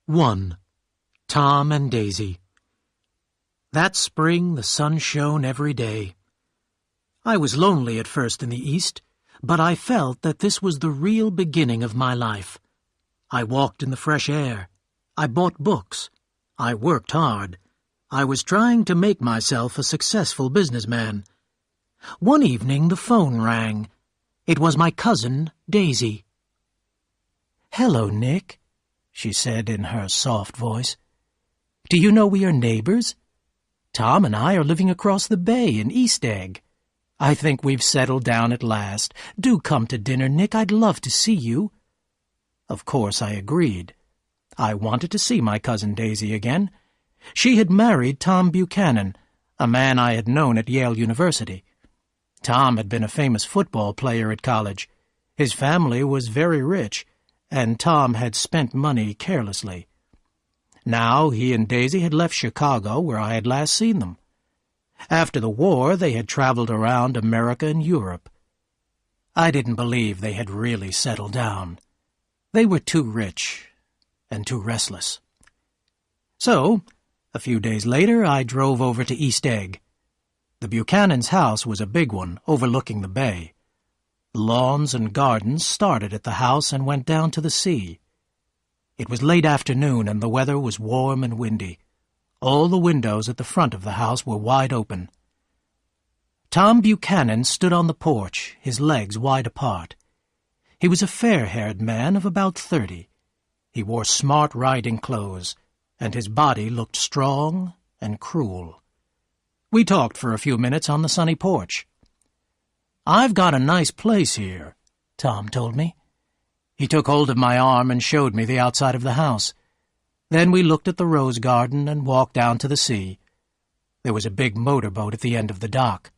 1. Tom and Daisy. That spring the sun shone every day. I was lonely at first in the East, but I felt that this was the real beginning of my life. I walked in the fresh air. I bought books. I worked hard. I was trying to make myself a successful businessman. One evening the phone rang. It was my cousin, Daisy. "Hello, Nick," she said in her soft voice. "Do you know we are neighbors? Tom and I are living across the bay in East Egg. I think we've settled down at last. Do come to dinner, Nick. I'd love to see you." Of course I agreed. I wanted to see my cousin Daisy again. She had married Tom Buchanan, a man I had known at Yale University. Tom had been a famous football player at college. His family was very rich, and Tom had spent money carelessly. Now he and Daisy had left Chicago, where I had last seen them. After the war, they had traveled around America and Europe. I didn't believe they had really settled down. They were too rich and too restless. So, a few days later, I drove over to East Egg. The Buchanan's house was a big one, overlooking the bay. The lawns and gardens started at the house and went down to the sea. It was late afternoon, and the weather was warm and windy. All the windows at the front of the house were wide open. Tom Buchanan stood on the porch, his legs wide apart. He was a fair-haired man of about 30. He wore smart riding clothes, and his body looked strong and cruel. We talked for a few minutes on the sunny porch. "I've got a nice place here," Tom told me. He took hold of my arm and showed me the outside of the house. Then we looked at the rose garden and walked down to the sea. There was a big motorboat at the end of the dock.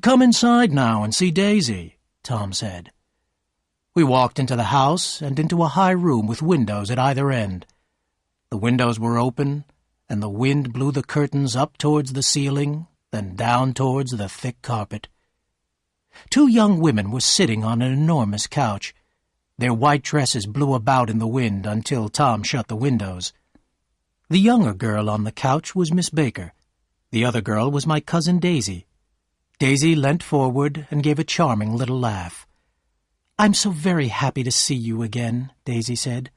"Come inside now and see Daisy," Tom said. We walked into the house and into a high room with windows at either end. The windows were open, and the wind blew the curtains up towards the ceiling, then down towards the thick carpet. Two young women were sitting on an enormous couch. Their white dresses blew about in the wind until Tom shut the windows. The younger girl on the couch was Miss Baker. The other girl was my cousin Daisy. Daisy leant forward and gave a charming little laugh. "I'm so very happy to see you again," Daisy said.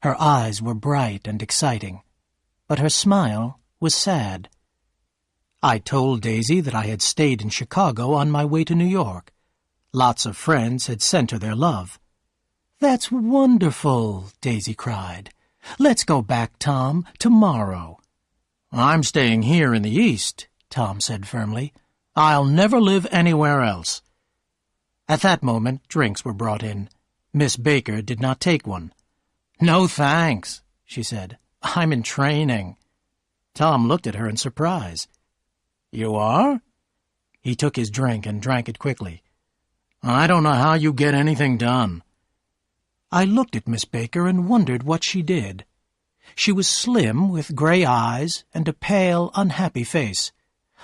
Her eyes were bright and exciting, but her smile was sad. I told Daisy that I had stayed in Chicago on my way to New York. Lots of friends had sent her their love. "That's wonderful," Daisy cried. "Let's go back, Tom, tomorrow." "I'm staying here in the East," Tom said firmly. "I'll never live anywhere else." At that moment, drinks were brought in. Miss Baker did not take one. "No, thanks," she said. "I'm in training." Tom looked at her in surprise. "You are?" He took his drink and drank it quickly. "I don't know how you get anything done." I looked at Miss Baker and wondered what she did. She was slim, with gray eyes and a pale, unhappy face.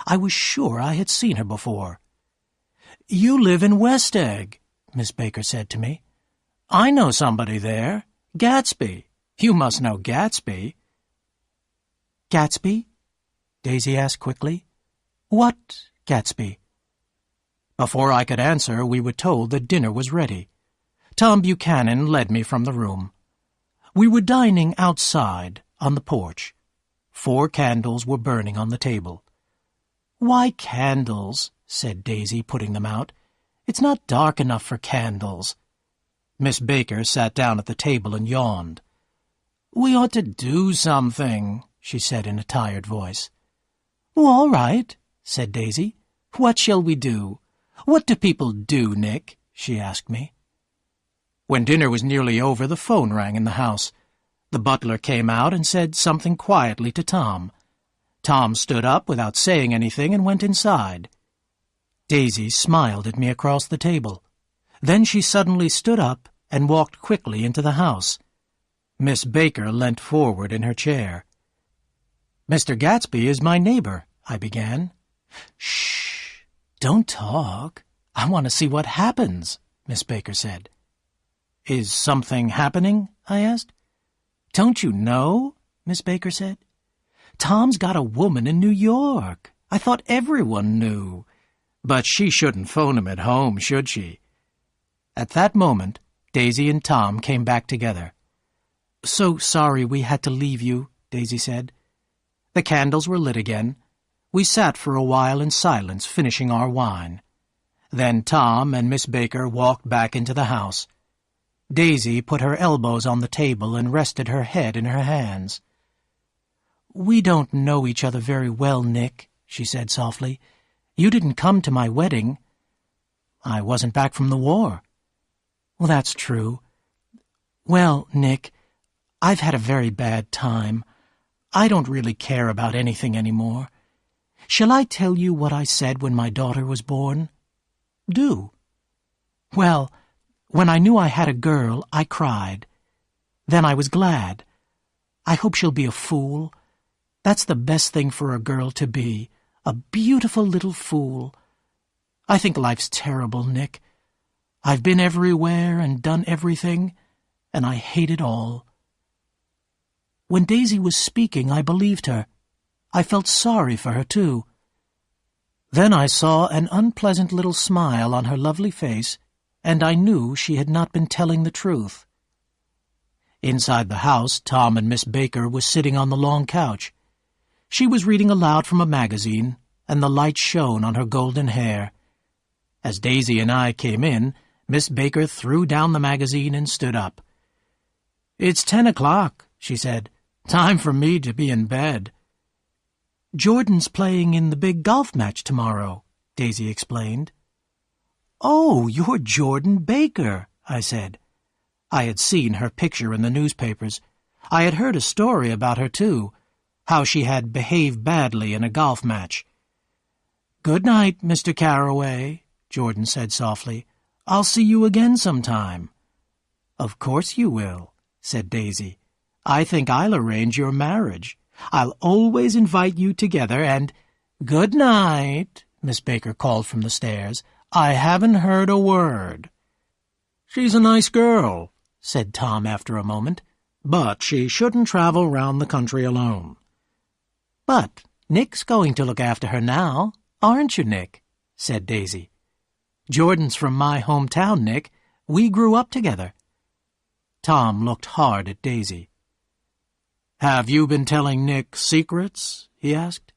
I was sure I had seen her before. "You live in West Egg," Miss Baker said to me. "I know somebody there. Gatsby. You must know Gatsby." "Gatsby?" Daisy asked quickly. "What Gatsby?" Before I could answer, we were told that dinner was ready. Tom Buchanan led me from the room. We were dining outside, on the porch. 4 candles were burning on the table. "Why candles?" said Daisy, putting them out. "It's not dark enough for candles." Miss Baker sat down at the table and yawned. "We ought to do something," she said in a tired voice. "All right," said Daisy. "What shall we do? What do people do, Nick?" she asked me. When dinner was nearly over, the phone rang in the house. The butler came out and said something quietly to Tom. Tom stood up without saying anything and went inside. Daisy smiled at me across the table. Then she suddenly stood up and walked quickly into the house. Miss Baker leant forward in her chair. "Mr. Gatsby is my neighbor," I began. "Shh! Don't talk. I want to see what happens," Miss Baker said. "Is something happening?" I asked. "Don't you know?" Miss Baker said. "Tom's got a woman in New York. I thought everyone knew. But she shouldn't phone him at home, should she?" At that moment, Daisy and Tom came back together. "So sorry we had to leave you," Daisy said. The candles were lit again. We sat for a while in silence, finishing our wine. Then Tom and Miss Baker walked back into the house. Daisy put her elbows on the table and rested her head in her hands. "We don't know each other very well, Nick," she said softly. "You didn't come to my wedding." "I wasn't back from the war." "Well, that's true. Well, Nick, I've had a very bad time. I don't really care about anything anymore. Shall I tell you what I said when my daughter was born?" "Do." "Well, when I knew I had a girl, I cried. Then I was glad. I hope she'll be a fool. That's the best thing for a girl to be, a beautiful little fool. I think life's terrible, Nick. I've been everywhere and done everything, and I hate it all." When Daisy was speaking, I believed her. I felt sorry for her, too. Then I saw an unpleasant little smile on her lovely face, and I knew she had not been telling the truth. Inside the house, Tom and Miss Baker were sitting on the long couch. She was reading aloud from a magazine, and the light shone on her golden hair. As Daisy and I came in, Miss Baker threw down the magazine and stood up. "It's 10 o'clock, she said. "Time for me to be in bed." "Jordan's playing in the big golf match tomorrow," Daisy explained. "Oh, you're Jordan Baker," I said. I had seen her picture in the newspapers. I had heard a story about her, too, how she had behaved badly in a golf match. "Good night, Mr. Carroway," Jordan said softly. "I'll see you again sometime." "Of course you will," said Daisy. "I think I'll arrange your marriage. I'll always invite you together, and—" "Good night," Miss Baker called from the stairs. "I haven't heard a word." "She's a nice girl," said Tom after a moment, "but she shouldn't travel round the country alone." "But Nick's going to look after her now, aren't you, Nick?" said Daisy. "Jordan's from my hometown, Nick. We grew up together." Tom looked hard at Daisy. "Have you been telling Nick secrets?" he asked.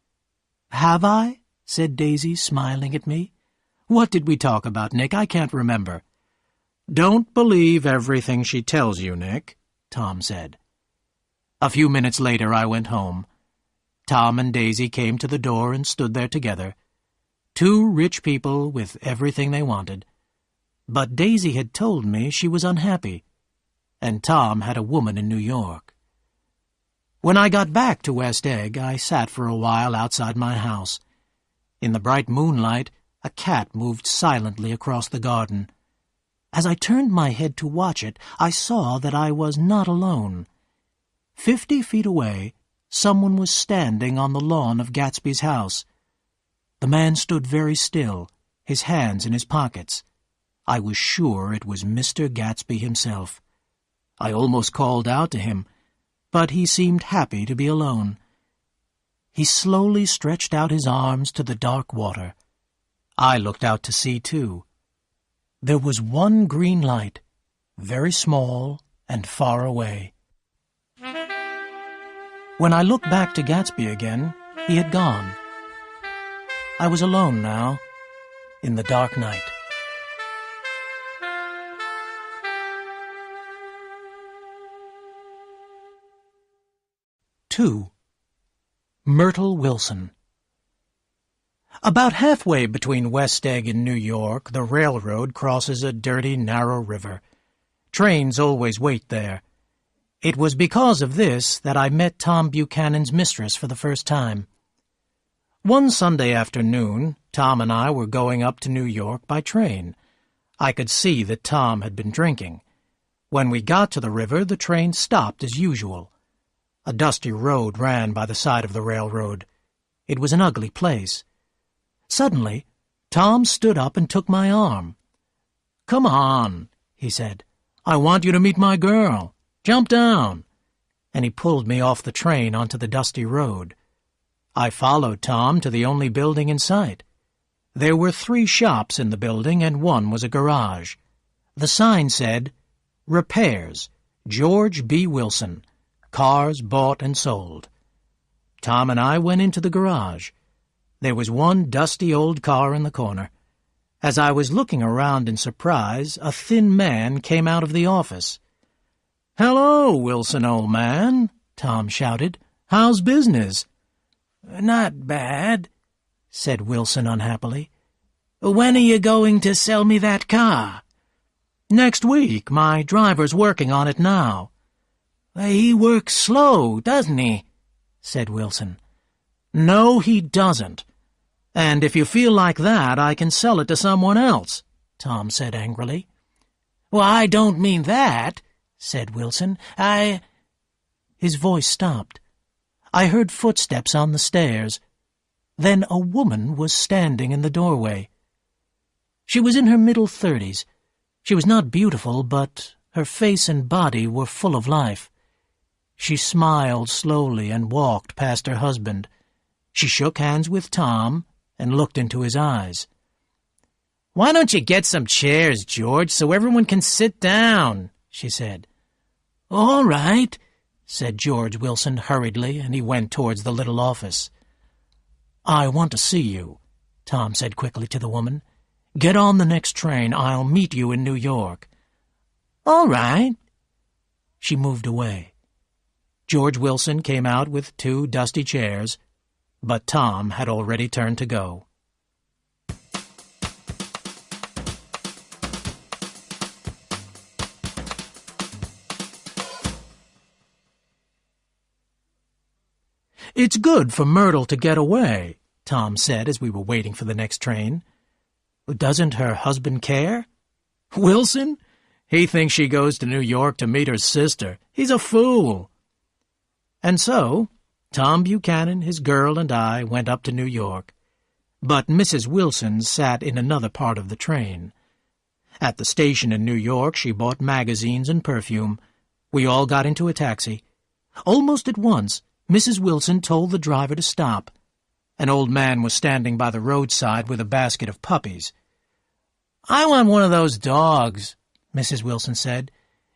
"Have I?" said Daisy, smiling at me. "What did we talk about, Nick? I can't remember." "Don't believe everything she tells you, Nick," Tom said. A few minutes later I went home. Tom and Daisy came to the door and stood there together. Two rich people with everything they wanted. But Daisy had told me she was unhappy, and Tom had a woman in New York. When I got back to West Egg, I sat for a while outside my house. In the bright moonlight, a cat moved silently across the garden. As I turned my head to watch it, I saw that I was not alone. 50 feet away, someone was standing on the lawn of Gatsby's house. The man stood very still, his hands in his pockets. I was sure it was Mr. Gatsby himself. I almost called out to him, but he seemed happy to be alone. He slowly stretched out his arms to the dark water. I looked out to sea, too. There was one green light, very small and far away. When I looked back to Gatsby again, he had gone. I was alone now, in the dark night. II. Myrtle Wilson. About halfway between West Egg and New York, the railroad crosses a dirty, narrow river. Trains always wait there. It was because of this that I met Tom Buchanan's mistress for the first time. One Sunday afternoon, Tom and I were going up to New York by train. I could see that Tom had been drinking. When we got to the river, the train stopped as usual. A dusty road ran by the side of the railroad. It was an ugly place. Suddenly, Tom stood up and took my arm. "Come on," he said. "I want you to meet my girl. Jump down." and he pulled me off the train onto the dusty road. I followed Tom to the only building in sight. There were 3 shops in the building, and one was a garage. The sign said, "Repairs, George B. Wilson, cars bought and sold." Tom and I went into the garage. There was one dusty old car in the corner. As I was looking around in surprise, a thin man came out of the office. "Hello, Wilson, old man," Tom shouted. "How's business?" "Not bad," said Wilson unhappily. "When are you going to sell me that car?" "Next week. My driver's working on it now." "He works slow, doesn't he?" said Wilson. "No, he doesn't. And if you feel like that, I can sell it to someone else," Tom said angrily. "Well, I don't mean that," said Wilson. His voice stopped. I heard footsteps on the stairs. Then a woman was standing in the doorway. She was in her middle 30s. She was not beautiful, but her face and body were full of life. She smiled slowly and walked past her husband. She shook hands with Tom and looked into his eyes. "Why don't you get some chairs, George, so everyone can sit down?" she said. "All right," said George Wilson hurriedly, and he went towards the little office. "I want to see you," Tom said quickly to the woman. "Get on the next train. I'll meet you in New York." "All right." She moved away. George Wilson came out with 2 dusty chairs, but Tom had already turned to go. "It's good for Myrtle to get away," Tom said as we were waiting for the next train. "Doesn't her husband care?" "Wilson? He thinks she goes to New York to meet her sister. He's a fool." And so, Tom Buchanan, his girl, and I went up to New York. But Mrs. Wilson sat in another part of the train. At the station in New York, she bought magazines and perfume. We all got into a taxi. Almost at once, Mrs. Wilson told the driver to stop. An old man was standing by the roadside with a basket of puppies. "I want one of those dogs," Mrs. Wilson said.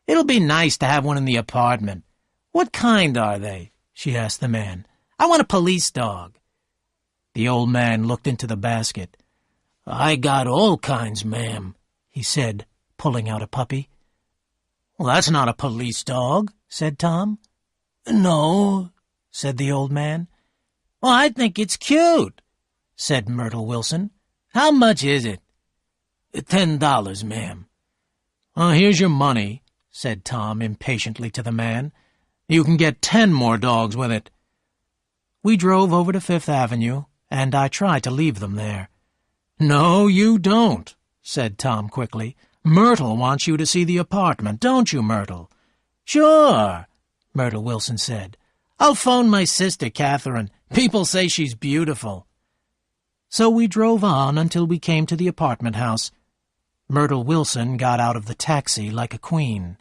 "It'll be nice to have one in the apartment." "What kind are they?" she asked the man. "I want a police dog." The old man looked into the basket. "I got all kinds, ma'am," he said, pulling out a puppy. "Well, that's not a police dog," said Tom. "No," said the old man. "Well, I think it's cute," said Myrtle Wilson. "How much is it?" $10, ma'am." "Oh, here's your money," said Tom impatiently to the man. "You can get 10 more dogs with it." We drove over to Fifth Avenue, and I tried to leave them there. "No, you don't," said Tom quickly. "Myrtle wants you to see the apartment, don't you, Myrtle?" "Sure," Myrtle Wilson said. "I'll phone my sister, Catherine. People say she's beautiful." So we drove on until we came to the apartment house. Myrtle Wilson got out of the taxi like a queen.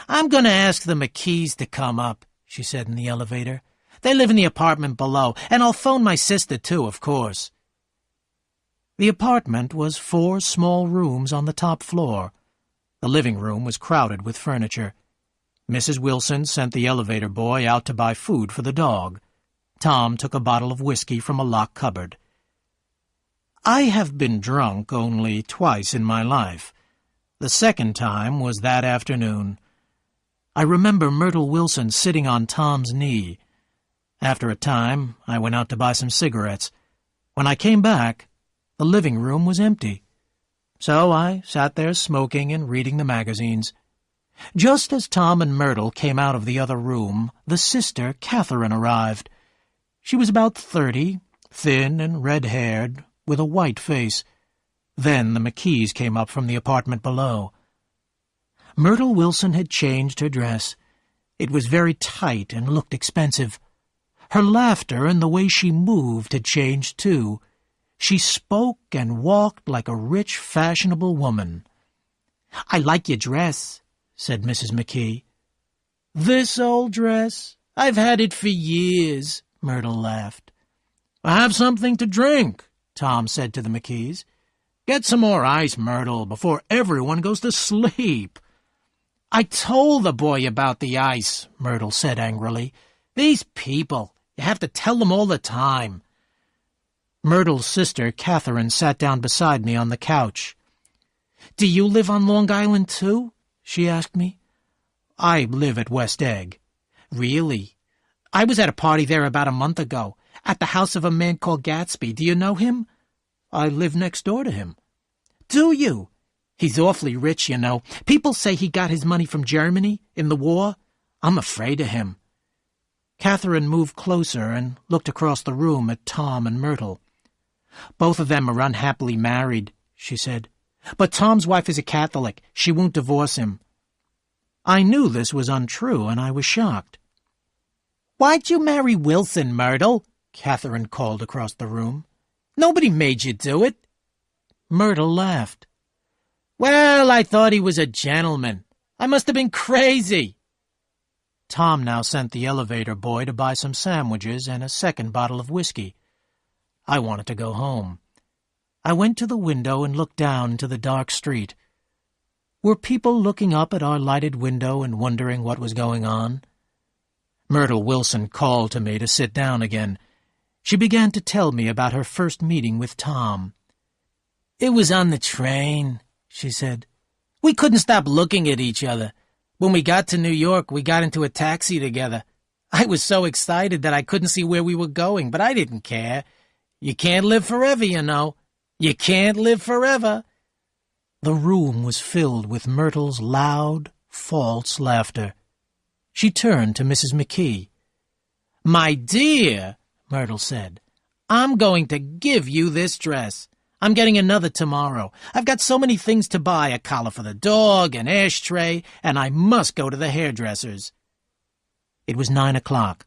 "I'm going to ask the McKees to come up," she said in the elevator. "They live in the apartment below, and I'll phone my sister, too, of course." The apartment was 4 small rooms on the top floor. The living room was crowded with furniture. Mrs. Wilson sent the elevator boy out to buy food for the dog. Tom took a bottle of whiskey from a locked cupboard. I have been drunk only twice in my life. The second time was that afternoon. I remember Myrtle Wilson sitting on Tom's knee. After a time, I went out to buy some cigarettes. When I came back, the living room was empty. So I sat there smoking and reading the magazines. Just as Tom and Myrtle came out of the other room, the sister, Catherine, arrived. She was about 30, thin and red-haired, with a white face. Then the McKees came up from the apartment below. Myrtle Wilson had changed her dress. It was very tight and looked expensive. Her laughter and the way she moved had changed, too. She spoke and walked like a rich, fashionable woman. "I like your dress," said Mrs. McKee. "This old dress? I've had it for years," Myrtle laughed. "Have something to drink," Tom said to the McKees. "Get some more ice, Myrtle, before everyone goes to sleep." "I told the boy about the ice," Myrtle said angrily. "These people, you have to tell them all the time." Myrtle's sister, Catherine, sat down beside me on the couch. "Do you live on Long Island, too?" she asked me. "I live at West Egg." "Really? I was at a party there about a month ago, at the house of a man called Gatsby. Do you know him?" "I live next door to him." "Do you? He's awfully rich, you know. People say he got his money from Germany in the war. I'm afraid of him." Catherine moved closer and looked across the room at Tom and Myrtle. "Both of them are unhappily married," she said. "But Tom's wife is a Catholic. She won't divorce him." I knew this was untrue, and I was shocked. "Why'd you marry Wilson, Myrtle?" Catherine called across the room. "Nobody made you do it." Myrtle laughed. "Well, I thought he was a gentleman. I must have been crazy." Tom now sent the elevator boy to buy some sandwiches and a second bottle of whiskey. I wanted to go home. I went to the window and looked down into the dark street. Were people looking up at our lighted window and wondering what was going on? Myrtle Wilson called to me to sit down again. She began to tell me about her first meeting with Tom. "It was on the train," she said. "We couldn't stop looking at each other. When we got to New York, we got into a taxi together. I was so excited that I couldn't see where we were going, but I didn't care. You can't live forever, you know. You can't live forever." The room was filled with Myrtle's loud, false laughter. She turned to Mrs. McKee. "My dear," Myrtle said, "I'm going to give you this dress. I'm getting another tomorrow. I've got so many things to buy, a collar for the dog, an ashtray, and I must go to the hairdresser's." It was 9 o'clock.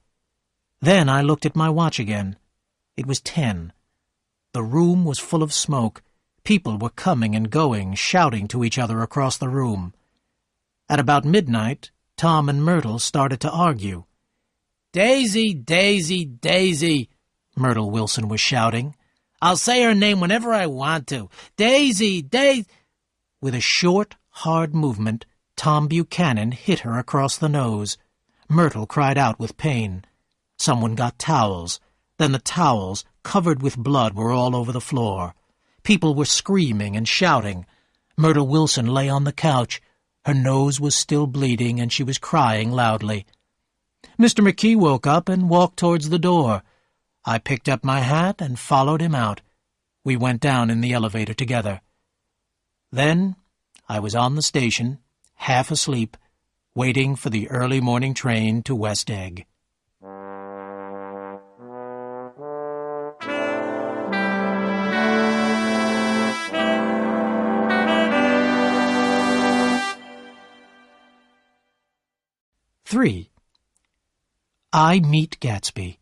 Then I looked at my watch again. It was 10. The room was full of smoke. People were coming and going, shouting to each other across the room. At about midnight, Tom and Myrtle started to argue. "Daisy, Daisy, Daisy," Myrtle Wilson was shouting. "I'll say her name whenever I want to. Daisy, Daisy." With a short, hard movement, Tom Buchanan hit her across the nose. Myrtle cried out with pain. Someone got towels. Then the towels, covered with blood, were all over the floor. People were screaming and shouting. Myrtle Wilson lay on the couch. Her nose was still bleeding, and she was crying loudly. Mr. McKee woke up and walked towards the door. I picked up my hat and followed him out. We went down in the elevator together. Then I was on the station, half asleep, waiting for the early morning train to West Egg. Three. I Meet Gatsby.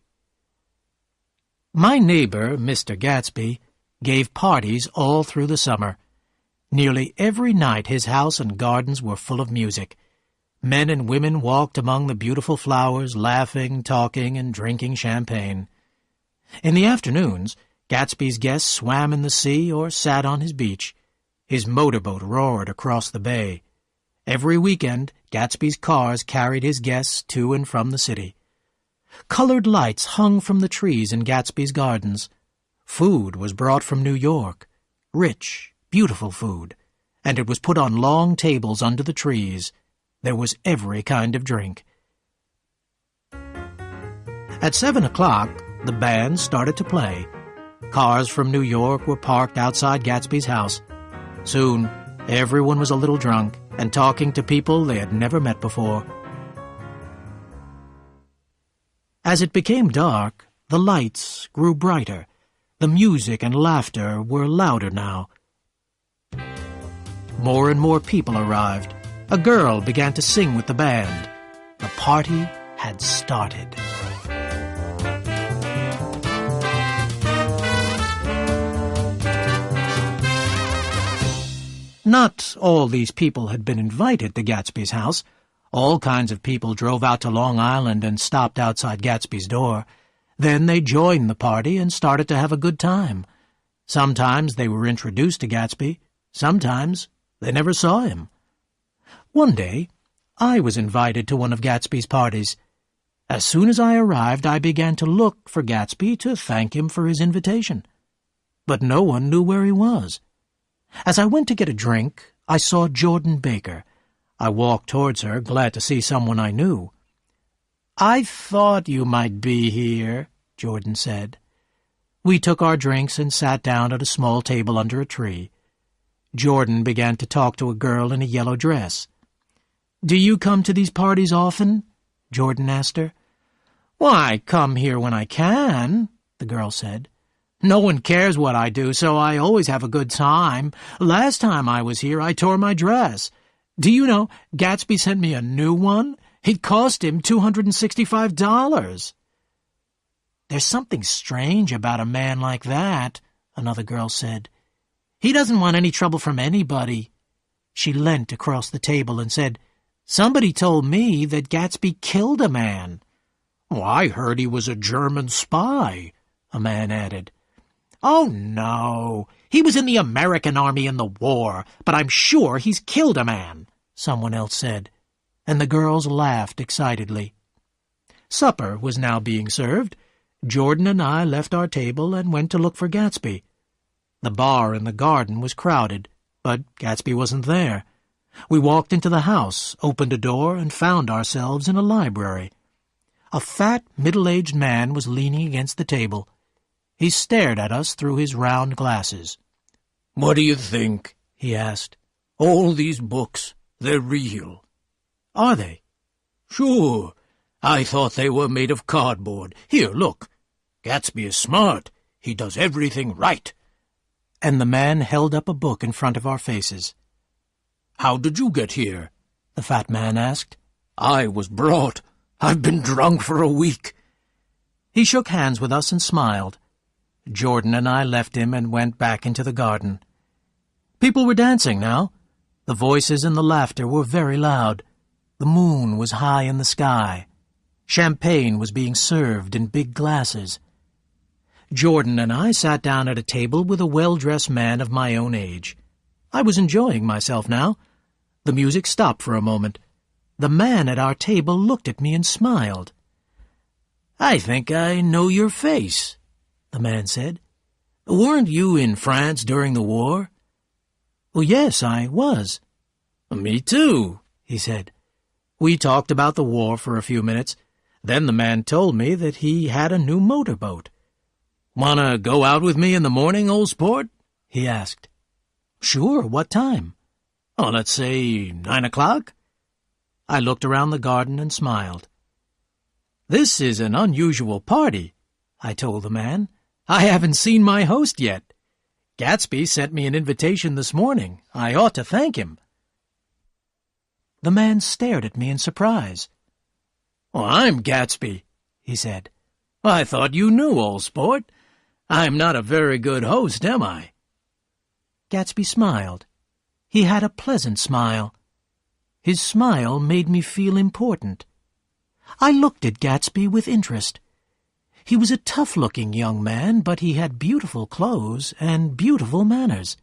My neighbor, Mr. Gatsby, gave parties all through the summer. Nearly every night his house and gardens were full of music. Men and women walked among the beautiful flowers, laughing, talking, and drinking champagne. In the afternoons, Gatsby's guests swam in the sea or sat on his beach. His motorboat roared across the bay. Every weekend, Gatsby's cars carried his guests to and from the city. Colored lights hung from the trees in Gatsby's gardens. Food was brought from New York, rich, beautiful food, and it was put on long tables under the trees. There was every kind of drink. At 7 o'clock, the band started to play. Cars from New York were parked outside Gatsby's house. Soon, everyone was a little drunk and talking to people they had never met before. As it became dark, the lights grew brighter. The music and laughter were louder now. More and more people arrived. A girl began to sing with the band. The party had started. Not all these people had been invited to Gatsby's house. All kinds of people drove out to Long Island and stopped outside Gatsby's door. Then they joined the party and started to have a good time. Sometimes they were introduced to Gatsby. Sometimes they never saw him. One day, I was invited to one of Gatsby's parties. As soon as I arrived, I began to look for Gatsby to thank him for his invitation. But no one knew where he was. As I went to get a drink, I saw Jordan Baker. I walked towards her, glad to see someone I knew. "I thought you might be here," Jordan said. We took our drinks and sat down at a small table under a tree. Jordan began to talk to a girl in a yellow dress. "Do you come to these parties often?" Jordan asked her. "Why, I come here when I can," the girl said. "No one cares what I do, so I always have a good time. Last time I was here, I tore my dress. Do you know, Gatsby sent me a new one? It cost him $265. "There's something strange about a man like that," another girl said. "He doesn't want any trouble from anybody." She leant across the table and said, "Somebody told me that Gatsby killed a man." "Oh, I heard he was a German spy," a man added. "Oh, no. He was in the American army in the war, but I'm sure he's killed a man," someone else said, and the girls laughed excitedly. Supper was now being served. Jordan and I left our table and went to look for Gatsby. The bar in the garden was crowded, but Gatsby wasn't there. We walked into the house, opened a door, and found ourselves in a library. A fat, middle-aged man was leaning against the table. He stared at us through his round glasses. "What do you think?" he asked. "All these books, they're real." "Are they?" "Sure. I thought they were made of cardboard. Here, look. Gatsby is smart. He does everything right." And the man held up a book in front of our faces. "How did you get here?" the fat man asked. "I was brought. I've been drunk for a week." He shook hands with us and smiled. Jordan and I left him and went back into the garden. People were dancing now. The voices and the laughter were very loud. The moon was high in the sky. Champagne was being served in big glasses. Jordan and I sat down at a table with a well-dressed man of my own age. I was enjoying myself now. The music stopped for a moment. The man at our table looked at me and smiled. "I think I know your face," the man said. "Weren't you in France during the war?" "Well, yes, I was." "Me too," he said. We talked about the war for a few minutes. Then the man told me that he had a new motorboat. "Want to go out with me in the morning, old sport?" he asked. "Sure, what time?" "Oh, let's say 9 o'clock. I looked around the garden and smiled. "This is an unusual party," I told the man. "I haven't seen my host yet. Gatsby sent me an invitation this morning. I ought to thank him." The man stared at me in surprise. "Oh, I'm Gatsby," he said. "I thought you knew, old sport. I'm not a very good host, am I?" Gatsby smiled. He had a pleasant smile. His smile made me feel important. I looked at Gatsby with interest. He was a tough-looking young man, but he had beautiful clothes and beautiful manners.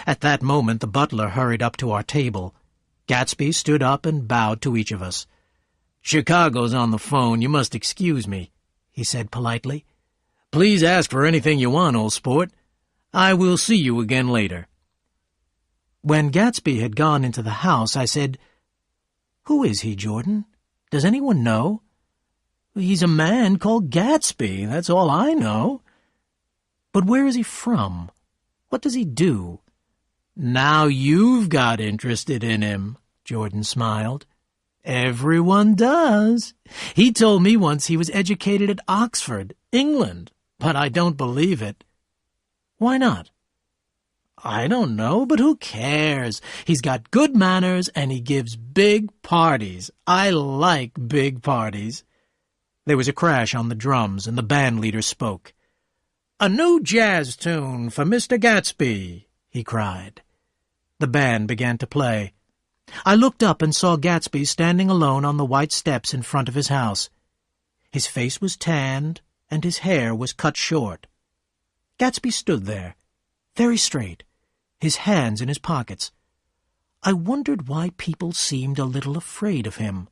At that moment the butler hurried up to our table. Gatsby stood up and bowed to each of us. "Chicago's on the phone. You must excuse me," he said politely. "Please ask for anything you want, old sport. I will see you again later." When Gatsby had gone into the house, I said, "Who is he, Jordan? Does anyone know?" "He's a man called Gatsby, that's all I know." "But where is he from? What does he do?" "Now you've got interested in him," Jordan smiled. "Everyone does. He told me once he was educated at Oxford, England, but I don't believe it." "Why not?" "I don't know, but who cares? He's got good manners, and he gives big parties. I like big parties." There was a crash on the drums, and the band leader spoke. "A new jazz tune for Mr. Gatsby," he cried. The band began to play. I looked up and saw Gatsby standing alone on the white steps in front of his house. His face was tanned, and his hair was cut short. Gatsby stood there, very straight, his hands in his pockets. I wondered why people seemed a little afraid of him.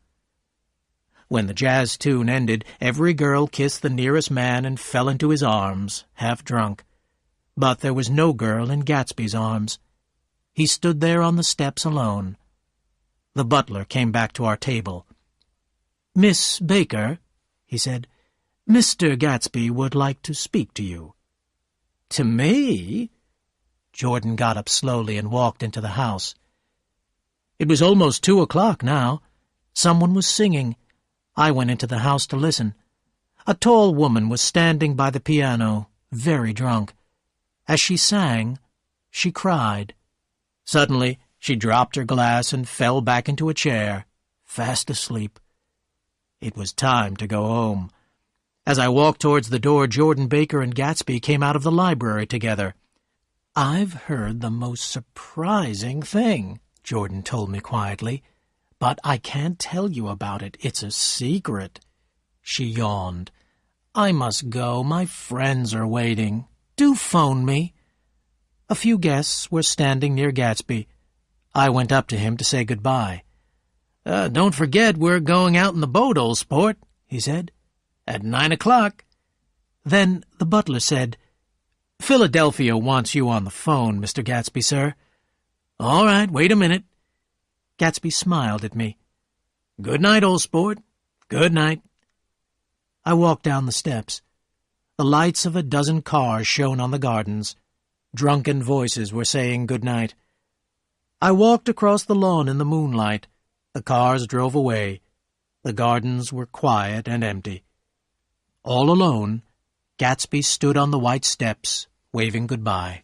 When the jazz tune ended, every girl kissed the nearest man and fell into his arms, half drunk. But there was no girl in Gatsby's arms. He stood there on the steps alone. The butler came back to our table. "Miss Baker," he said, "Mr. Gatsby would like to speak to you." "To me?" Jordan got up slowly and walked into the house. It was almost 2 o'clock now. Someone was singing. I went into the house to listen. A tall woman was standing by the piano, very drunk. As she sang, she cried. Suddenly, she dropped her glass and fell back into a chair, fast asleep. It was time to go home. As I walked towards the door, Jordan Baker and Gatsby came out of the library together. "I've heard the most surprising thing," Jordan told me quietly, "but I can't tell you about it. It's a secret." She yawned. "I must go. My friends are waiting. Do phone me." A few guests were standing near Gatsby. I went up to him to say goodbye. "Don't forget we're going out in the boat, old sport," he said. "At 9 o'clock. Then the butler said, "Philadelphia wants you on the phone, Mr. Gatsby, sir." "All right, wait a minute." Gatsby smiled at me. "Good night, old sport. Good night." I walked down the steps. The lights of a dozen cars shone on the gardens. Drunken voices were saying good night. I walked across the lawn in the moonlight. The cars drove away. The gardens were quiet and empty. All alone, Gatsby stood on the white steps, waving goodbye.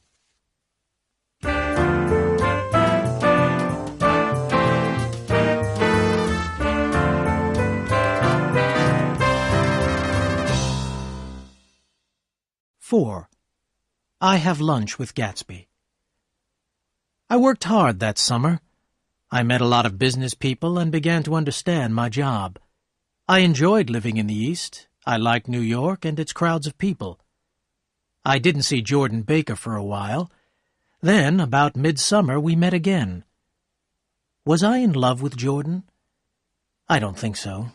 "4. I have lunch with Gatsby." I worked hard that summer. I met a lot of business people and began to understand my job. I enjoyed living in the East. I liked New York and its crowds of people. I didn't see Jordan Baker for a while. Then, about midsummer, we met again. Was I in love with Jordan? I don't think so,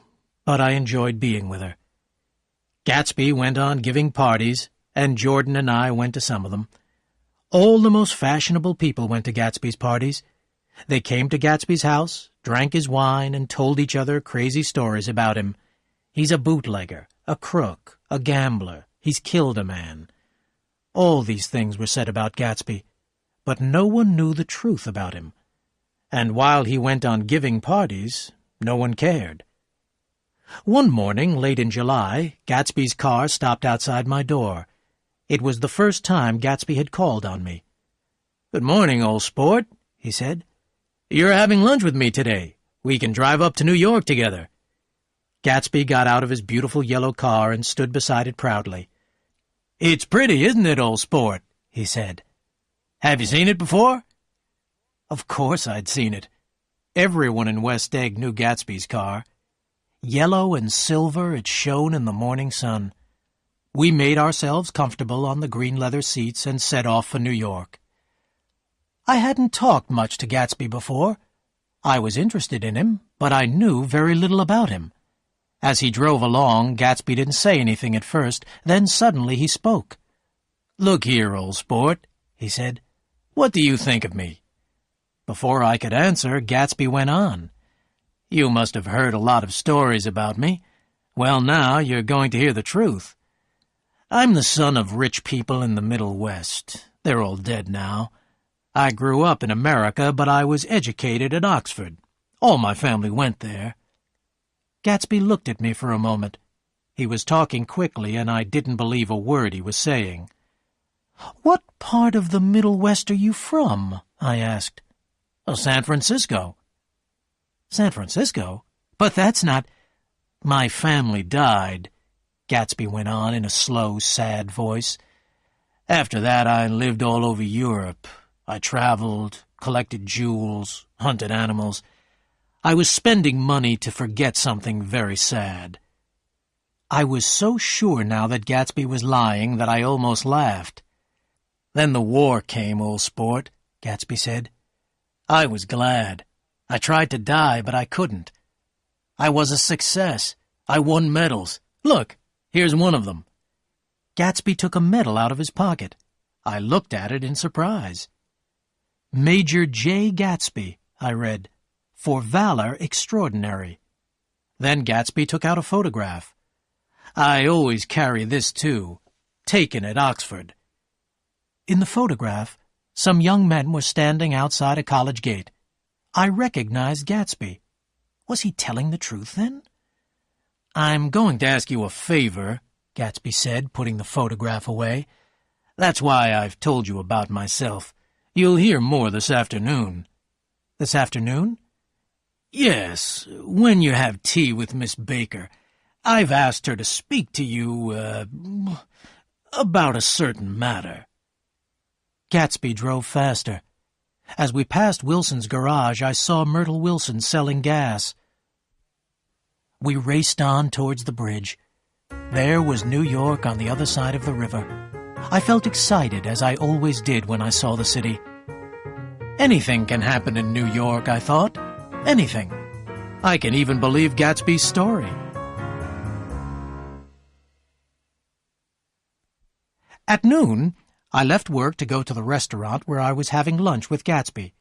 but I enjoyed being with her. Gatsby went on giving parties, and Jordan and I went to some of them. All the most fashionable people went to Gatsby's parties. They came to Gatsby's house, drank his wine, and told each other crazy stories about him. He's a bootlegger, a crook, a gambler. He's killed a man. All these things were said about Gatsby, but no one knew the truth about him. And while he went on giving parties, no one cared. One morning, late in July, Gatsby's car stopped outside my door. It was the first time Gatsby had called on me. "Good morning, old sport," he said. "You're having lunch with me today. We can drive up to New York together." Gatsby got out of his beautiful yellow car and stood beside it proudly. "It's pretty, isn't it, old sport?" he said. "Have you seen it before?" Of course I'd seen it. Everyone in West Egg knew Gatsby's car. Yellow and silver, it shone in the morning sun. We made ourselves comfortable on the green leather seats and set off for New York. I hadn't talked much to Gatsby before. I was interested in him, but I knew very little about him. As he drove along, Gatsby didn't say anything at first, then suddenly he spoke. "Look here, old sport," he said. "What do you think of me?" Before I could answer, Gatsby went on. "You must have heard a lot of stories about me. Well, now you're going to hear the truth. I'm the son of rich people in the Middle West. They're all dead now. I grew up in America, but I was educated at Oxford. All my family went there." Gatsby looked at me for a moment. He was talking quickly, and I didn't believe a word he was saying. "What part of the Middle West are you from?" I asked. "San Francisco." "San Francisco? But that's not—" "My family died," Gatsby went on in a slow, sad voice. "After that I lived all over Europe. I traveled, collected jewels, hunted animals. I was spending money to forget something very sad. I was so sure now that Gatsby was lying that I almost laughed. Then the war came, old sport, Gatsby said. I was glad. I tried to die, but I couldn't. I was a success. I won medals. Look, here's one of them. Gatsby took a medal out of his pocket. I looked at it in surprise. Major J. Gatsby, I read, for valor extraordinary. Then Gatsby took out a photograph. I always carry this, too, taken at Oxford. In the photograph, some young men were standing outside a college gate. I recognized Gatsby. Was he telling the truth, then? I'm going to ask you a favor, Gatsby said, putting the photograph away. That's why I've told you about myself. You'll hear more this afternoon. This afternoon? Yes, when you have tea with Miss Baker. I've asked her to speak to you, about a certain matter. Gatsby drove faster. As we passed Wilson's garage, I saw Myrtle Wilson selling gas. We raced on towards the bridge. There was New York on the other side of the river. I felt excited, as I always did when I saw the city. Anything can happen in New York, I thought. Anything. I can even believe Gatsby's story. At noon, I left work to go to the restaurant where I was having lunch with Gatsby.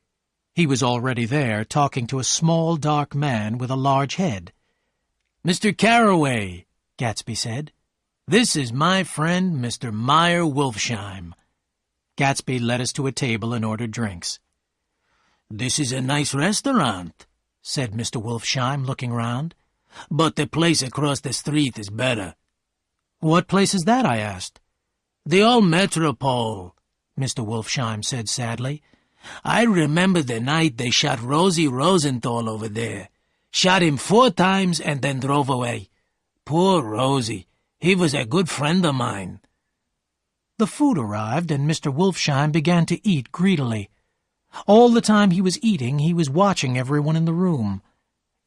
He was already there, talking to a small, dark man with a large head. "Mr. Carroway," Gatsby said, "this is my friend, Mr. Meyer Wolfsheim." Gatsby led us to a table and ordered drinks. "This is a nice restaurant," said Mr. Wolfsheim, looking round. "But the place across the street is better." "What place is that?" I asked. "The old Metropole," Mr. Wolfsheim said sadly. "I remember the night they shot Rosie Rosenthal over there. Shot him 4 times and then drove away. Poor Rosie. He was a good friend of mine." The food arrived, and Mr. Wolfsheim began to eat greedily. All the time he was eating, he was watching everyone in the room.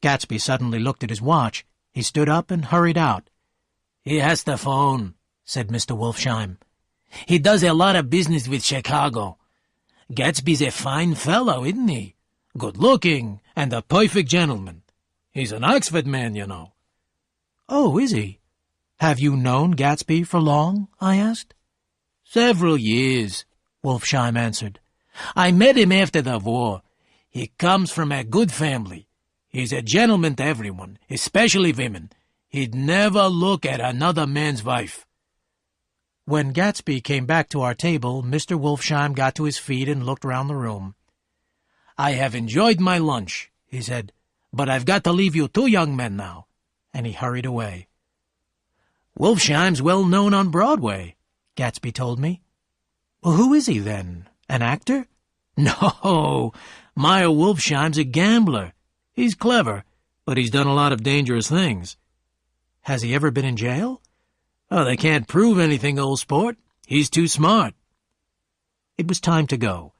Gatsby suddenly looked at his watch. He stood up and hurried out. "He has the phone," said Mr. Wolfsheim. "He does a lot of business with Chicago. Gatsby's a fine fellow, isn't he? Good-looking and a perfect gentleman. He's an Oxford man, you know." "Oh, is he? Have you known Gatsby for long?" I asked. "Several years," Wolfsheim answered. "I met him after the war. He comes from a good family. He's a gentleman to everyone, especially women. He'd never look at another man's wife." When Gatsby came back to our table, Mr. Wolfsheim got to his feet and looked round the room. "I have enjoyed my lunch," he said, "but I've got to leave you 2 young men now," and he hurried away. "Wolfsheim's well known on Broadway," Gatsby told me. "Well, who is he, then? An actor?" "No, Meyer Wolfsheim's a gambler. He's clever, but he's done a lot of dangerous things." "Has he ever been in jail?" "Oh, they can't prove anything, old sport. He's too smart." It was time to go.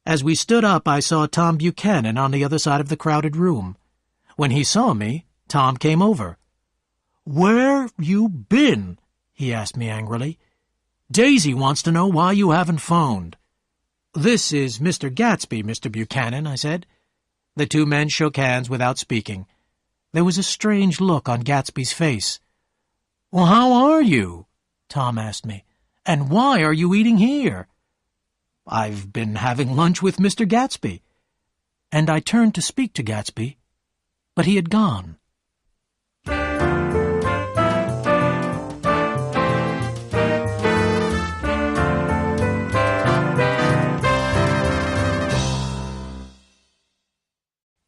As we stood up, I saw Tom Buchanan on the other side of the crowded room. When he saw me, Tom came over. "Where you been?" he asked me angrily. "Daisy wants to know why you haven't phoned." "This is Mr. Gatsby, Mr. Buchanan," I said. The 2 men shook hands without speaking. There was a strange look on Gatsby's face. "Well, how are you?" Tom asked me. "And why are you eating here?" "I've been having lunch with Mr. Gatsby." And I turned to speak to Gatsby, but he had gone.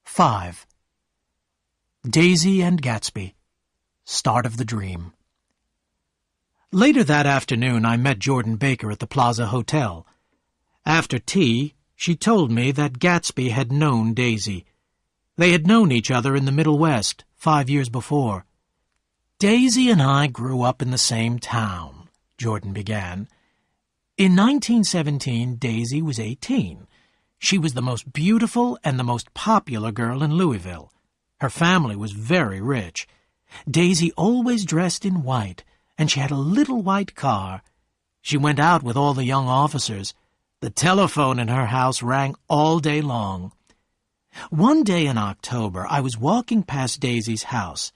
Five. Daisy and Gatsby. Start of the dream. Later that afternoon, I met Jordan Baker at the Plaza Hotel. After tea, she told me that Gatsby had known Daisy. They had known each other in the Middle West 5 years before. "Daisy and I grew up in the same town," Jordan began. "In 1917, Daisy was 18. She was the most beautiful and the most popular girl in Louisville. Her family was very rich. Daisy always dressed in white, and she had a little white car. She went out with all the young officers. The telephone in her house rang all day long. One day in October, I was walking past Daisy's house.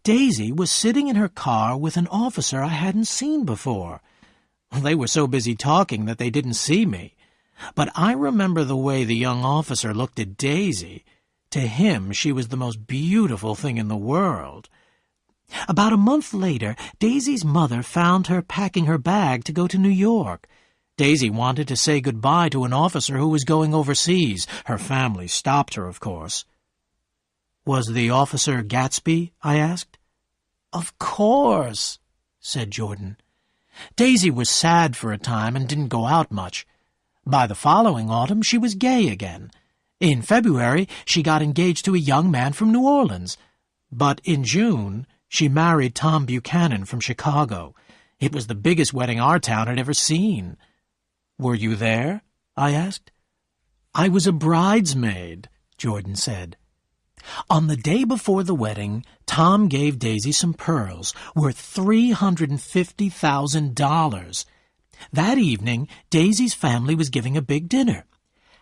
Daisy was sitting in her car with an officer I hadn't seen before. They were so busy talking that they didn't see me. But I remember the way the young officer looked at Daisy. To him, she was the most beautiful thing in the world. About a month later, Daisy's mother found her packing her bag to go to New York. Daisy wanted to say goodbye to an officer who was going overseas. Her family stopped her, of course. "Was the officer Gatsby?" I asked. "Of course," said Jordan. Daisy was sad for a time and didn't go out much. By the following autumn, she was gay again. In February, she got engaged to a young man from New Orleans. But in June, she married Tom Buchanan from Chicago. It was the biggest wedding our town had ever seen. "Were you there?" I asked. "I was a bridesmaid," Jordan said. On the day before the wedding, Tom gave Daisy some pearls worth $350,000. That evening, Daisy's family was giving a big dinner.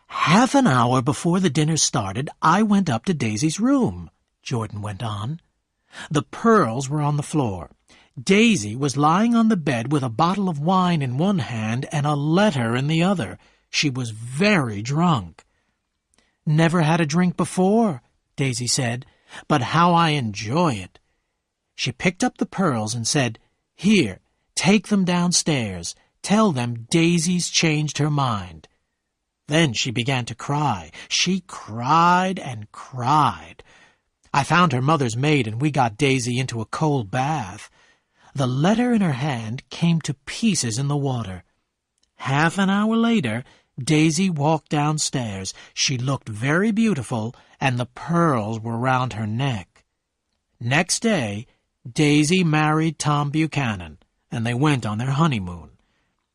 Half an hour before the dinner started, I went up to Daisy's room, Jordan went on. The pearls were on the floor. Daisy was lying on the bed with a bottle of wine in one hand and a letter in the other. She was very drunk. "Never had a drink before," Daisy said, "but how I enjoy it." She picked up the pearls and said, "Here, take them downstairs. Tell them Daisy's changed her mind." Then she began to cry. She cried and cried. I found her mother's maid and we got Daisy into a cold bath. The letter in her hand came to pieces in the water. Half an hour later, Daisy walked downstairs. She looked very beautiful, and the pearls were round her neck. Next day, Daisy married Tom Buchanan, and they went on their honeymoon.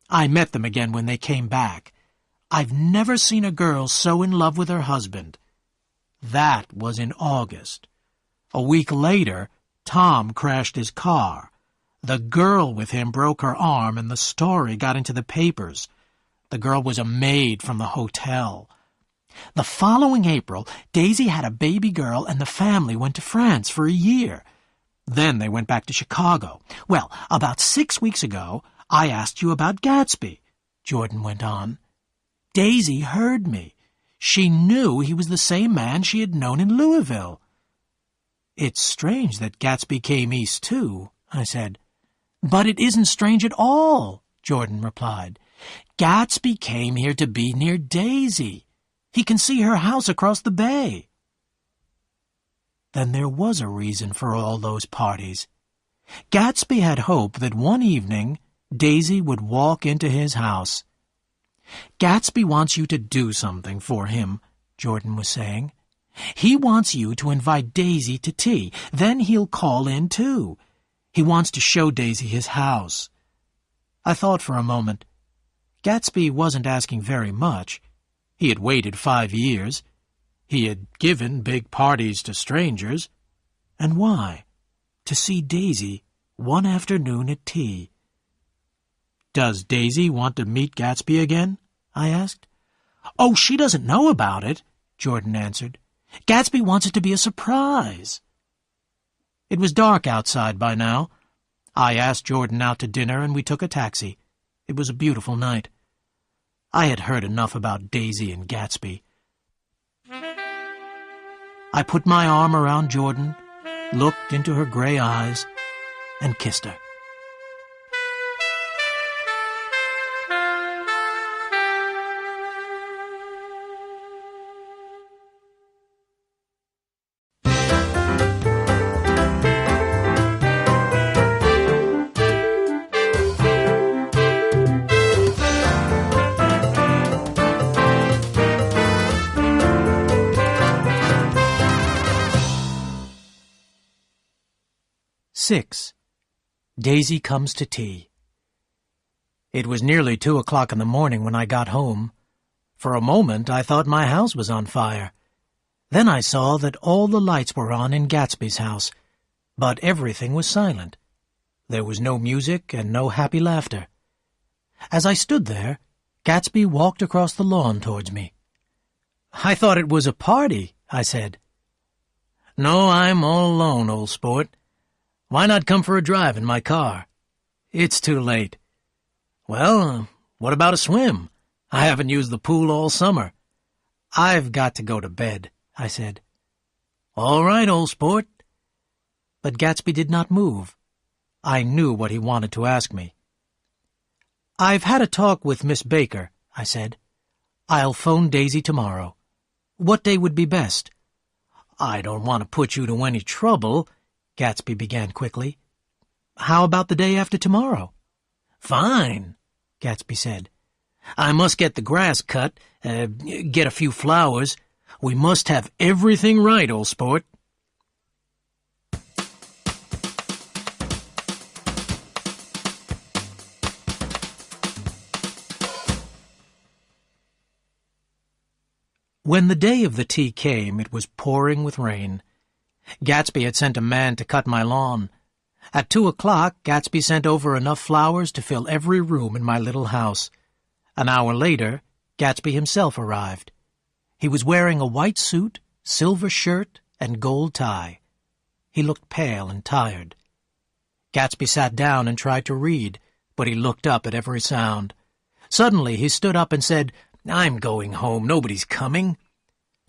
I met them again when they came back. I've never seen a girl so in love with her husband. That was in August. A week later, Tom crashed his car. The girl with him broke her arm, and the story got into the papers. The girl was a maid from the hotel. The following April, Daisy had a baby girl, and the family went to France for a year. Then they went back to Chicago. Well, about 6 weeks ago, I asked you about Gatsby, Jordan went on. Daisy heard me. She knew he was the same man she had known in Louisville. "It's strange that Gatsby came east, too," I said. "But it isn't strange at all," Jordan replied. "Gatsby came here to be near Daisy. He can see her house across the bay." Then there was a reason for all those parties. Gatsby had hoped that one evening Daisy would walk into his house. "Gatsby wants you to do something for him," Jordan was saying. "He wants you to invite Daisy to tea. Then he'll call in, too. He wants to show Daisy his house." I thought for a moment. Gatsby wasn't asking very much. He had waited 5 years. He had given big parties to strangers. And why? To see Daisy one afternoon at tea. "Does Daisy want to meet Gatsby again?" I asked. "Oh, she doesn't know about it," Jordan answered. "Gatsby wants it to be a surprise." It was dark outside by now. I asked Jordan out to dinner and we took a taxi. It was a beautiful night. I had heard enough about Daisy and Gatsby. I put my arm around Jordan, looked into her gray eyes, and kissed her. Six. Daisy comes to tea. It was nearly 2 o'clock in the morning when I got home. For a moment I thought my house was on fire. Then I saw that all the lights were on in Gatsby's house, but everything was silent. There was no music and no happy laughter. As I stood there, Gatsby walked across the lawn towards me. "I thought it was a party," I said. "No, I'm all alone, old sport. Why not come for a drive in my car?" "It's too late." "Well, what about a swim? I haven't used the pool all summer." "I've got to go to bed," I said. "All right, old sport." But Gatsby did not move. I knew what he wanted to ask me. "I've had a talk with Miss Baker," I said. "I'll phone Daisy tomorrow. What day would be best?" "I don't want to put you to any trouble," Gatsby began quickly. "How about the day after tomorrow?" "Fine," Gatsby said. "I must get the grass cut, get a few flowers. We must have everything right, old sport." When the day of the tea came, it was pouring with rain. Gatsby had sent a man to cut my lawn. At 2 o'clock, Gatsby sent over enough flowers to fill every room in my little house. An hour later, Gatsby himself arrived. He was wearing a white suit, silver shirt, and gold tie. He looked pale and tired. Gatsby sat down and tried to read, but he looked up at every sound. Suddenly he stood up and said, "I'm going home. Nobody's coming."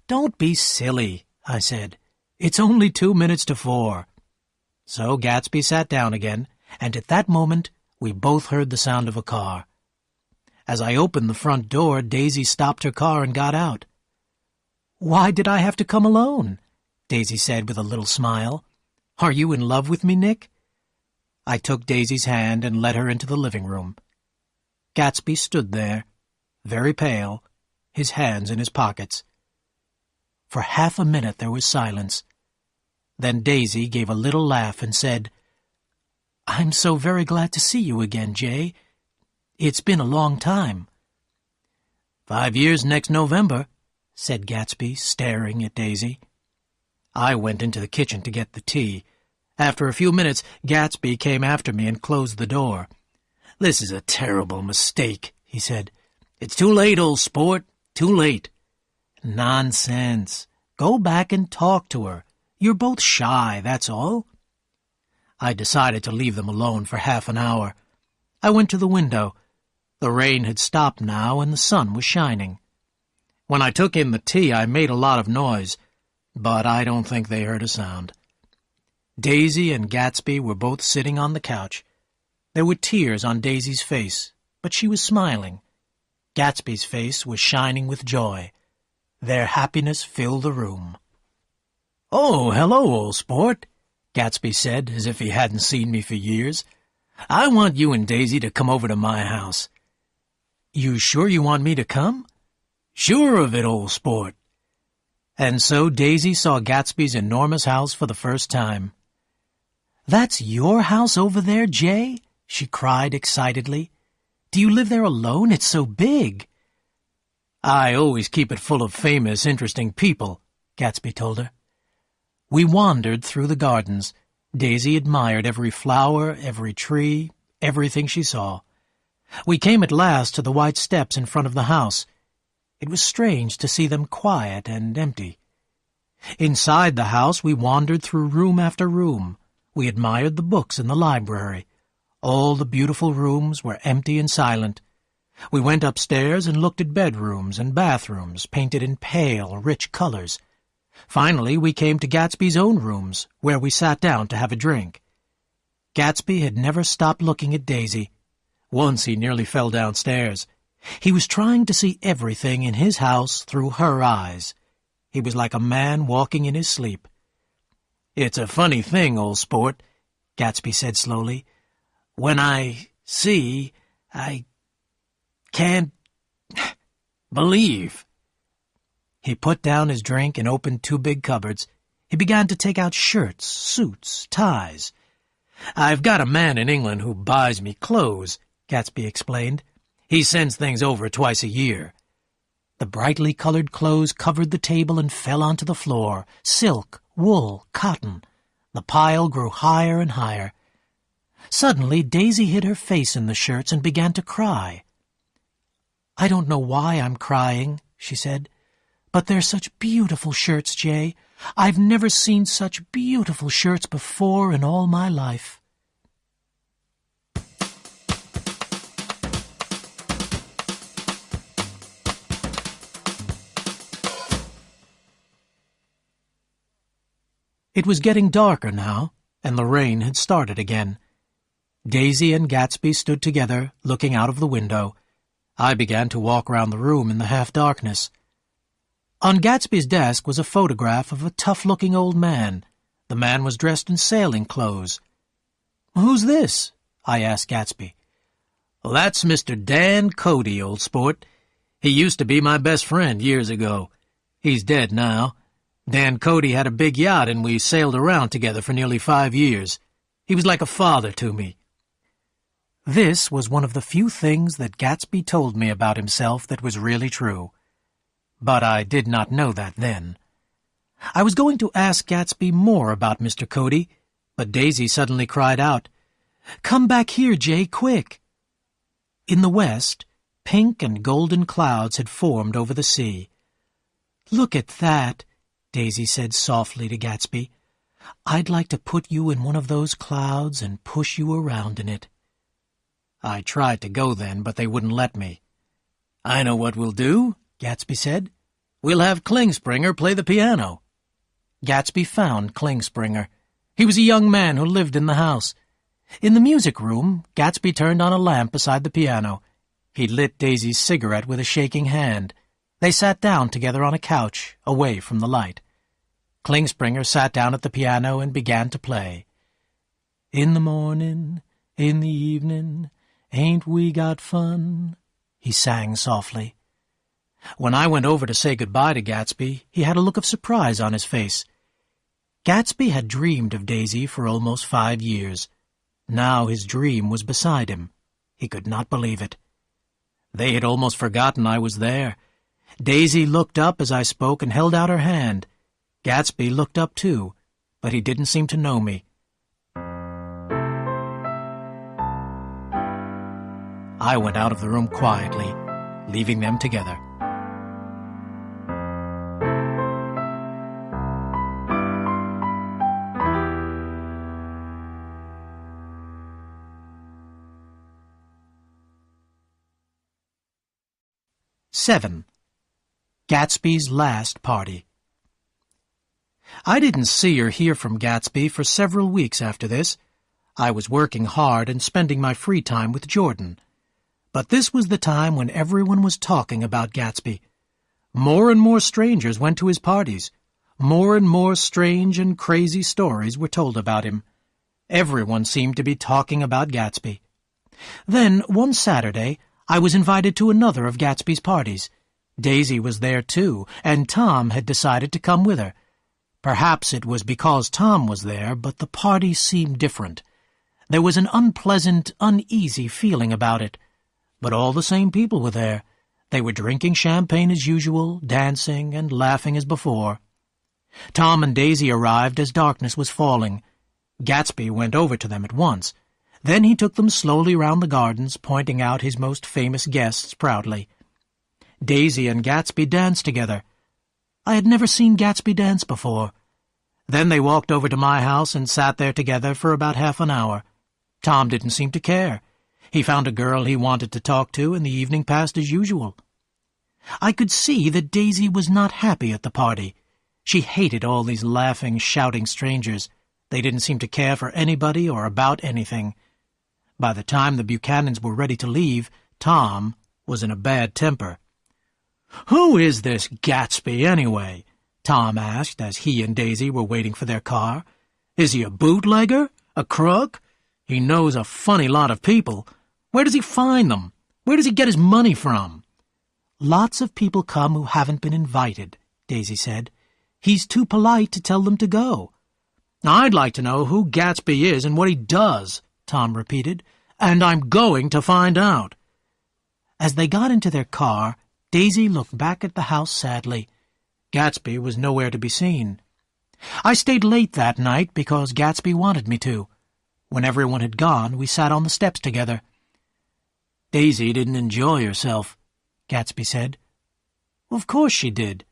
"Don't be silly," I said. "It's only 2 minutes to 4. So Gatsby sat down again, and at that moment we both heard the sound of a car. As I opened the front door, Daisy stopped her car and got out. "Why did I have to come alone?" Daisy said with a little smile. "Are you in love with me, Nick?" I took Daisy's hand and led her into the living room. Gatsby stood there, very pale, his hands in his pockets. For half a minute there was silence. Then Daisy gave a little laugh and said, "I'm so very glad to see you again, Jay. It's been a long time." 5 years next November," said Gatsby, staring at Daisy. I went into the kitchen to get the tea. After a few minutes, Gatsby came after me and closed the door. "This is a terrible mistake," he said. "It's too late, old sport, too late." "Nonsense. Go back and talk to her. You're both shy, that's all." I decided to leave them alone for half an hour. I went to the window. The rain had stopped now, and the sun was shining. When I took in the tea, I made a lot of noise, but I don't think they heard a sound. Daisy and Gatsby were both sitting on the couch. There were tears on Daisy's face, but she was smiling. Gatsby's face was shining with joy. Their happiness filled the room. "Oh, hello, old sport," Gatsby said, as if he hadn't seen me for years. "I want you and Daisy to come over to my house." "You sure you want me to come?" "Sure of it, old sport." And so Daisy saw Gatsby's enormous house for the first time. "That's your house over there, Jay?" she cried excitedly. "Do you live there alone? It's so big." "I always keep it full of famous, interesting people," Gatsby told her. We wandered through the gardens. Daisy admired every flower, every tree, everything she saw. We came at last to the white steps in front of the house. It was strange to see them quiet and empty. Inside the house we wandered through room after room. We admired the books in the library. All the beautiful rooms were empty and silent. We went upstairs and looked at bedrooms and bathrooms painted in pale, rich colors. Finally, we came to Gatsby's own rooms, where we sat down to have a drink. Gatsby had never stopped looking at Daisy. Once he nearly fell downstairs. He was trying to see everything in his house through her eyes. He was like a man walking in his sleep. "It's a funny thing, old sport," Gatsby said slowly. "When I see, I can't believe." He put down his drink and opened 2 big cupboards. He began to take out shirts, suits, ties. "I've got a man in England who buys me clothes," Gatsby explained. "He sends things over twice a year." The brightly colored clothes covered the table and fell onto the floor. Silk, wool, cotton. The pile grew higher and higher. Suddenly, Daisy hid her face in the shirts and began to cry. "I don't know why I'm crying," she said, "but they're such beautiful shirts, Jay. I've never seen such beautiful shirts before in all my life." It was getting darker now, and the rain had started again. Daisy and Gatsby stood together, looking out of the window. I began to walk round the room in the half-darkness. On Gatsby's desk was a photograph of a tough-looking old man. The man was dressed in sailing clothes. "Who's this?" I asked Gatsby. "Well, that's Mr. Dan Cody, old sport. He used to be my best friend years ago. He's dead now. Dan Cody had a big yacht, and we sailed around together for nearly 5 years. He was like a father to me." This was one of the few things that Gatsby told me about himself that was really true. But I did not know that then. I was going to ask Gatsby more about Mr. Cody, but Daisy suddenly cried out, "Come back here, Jay, quick!" In the west, pink and golden clouds had formed over the sea. "Look at that," Daisy said softly to Gatsby. "I'd like to put you in one of those clouds and push you around in it." I tried to go then, but they wouldn't let me. "I know what we'll do," Gatsby said. "We'll have Klingspringer play the piano." Gatsby found Klingspringer. He was a young man who lived in the house. In the music room, Gatsby turned on a lamp beside the piano. He lit Daisy's cigarette with a shaking hand. They sat down together on a couch, away from the light. Klingspringer sat down at the piano and began to play. "In the morning, in the evening, ain't we got fun?" he sang softly. When I went over to say goodbye to Gatsby, he had a look of surprise on his face. Gatsby had dreamed of Daisy for almost 5 years. Now his dream was beside him. He could not believe it. They had almost forgotten I was there. Daisy looked up as I spoke and held out her hand. Gatsby looked up too, but he didn't seem to know me. I went out of the room quietly, leaving them together. Seven. Gatsby's Last Party. I didn't see or hear from Gatsby for several weeks after this. I was working hard and spending my free time with Jordan. But this was the time when everyone was talking about Gatsby. More and more strangers went to his parties. More and more strange and crazy stories were told about him. Everyone seemed to be talking about Gatsby. Then, one Saturday, I was invited to another of Gatsby's parties. Daisy was there too, and Tom had decided to come with her. Perhaps it was because Tom was there, but the party seemed different. There was an unpleasant, uneasy feeling about it. But all the same people were there. They were drinking champagne as usual, dancing and laughing as before. Tom and Daisy arrived as darkness was falling. Gatsby went over to them at once. Then he took them slowly round the gardens, pointing out his most famous guests proudly. Daisy and Gatsby danced together. I had never seen Gatsby dance before. Then they walked over to my house and sat there together for about half an hour. Tom didn't seem to care. He found a girl he wanted to talk to, and the evening passed as usual. I could see that Daisy was not happy at the party. She hated all these laughing, shouting strangers. They didn't seem to care for anybody or about anything. By the time the Buchanans were ready to leave, Tom was in a bad temper. "Who is this Gatsby, anyway?" Tom asked as he and Daisy were waiting for their car. "Is he a bootlegger? A crook? He knows a funny lot of people. Where does he find them? Where does he get his money from?" "Lots of people come who haven't been invited," Daisy said. "He's too polite to tell them to go." "I'd like to know who Gatsby is and what he does," Tom repeated, "and I'm going to find out." As they got into their car, Daisy looked back at the house sadly. Gatsby was nowhere to be seen. I stayed late that night because Gatsby wanted me to. When everyone had gone, we sat on the steps together. "Daisy didn't enjoy herself," Gatsby said. "Of course she did."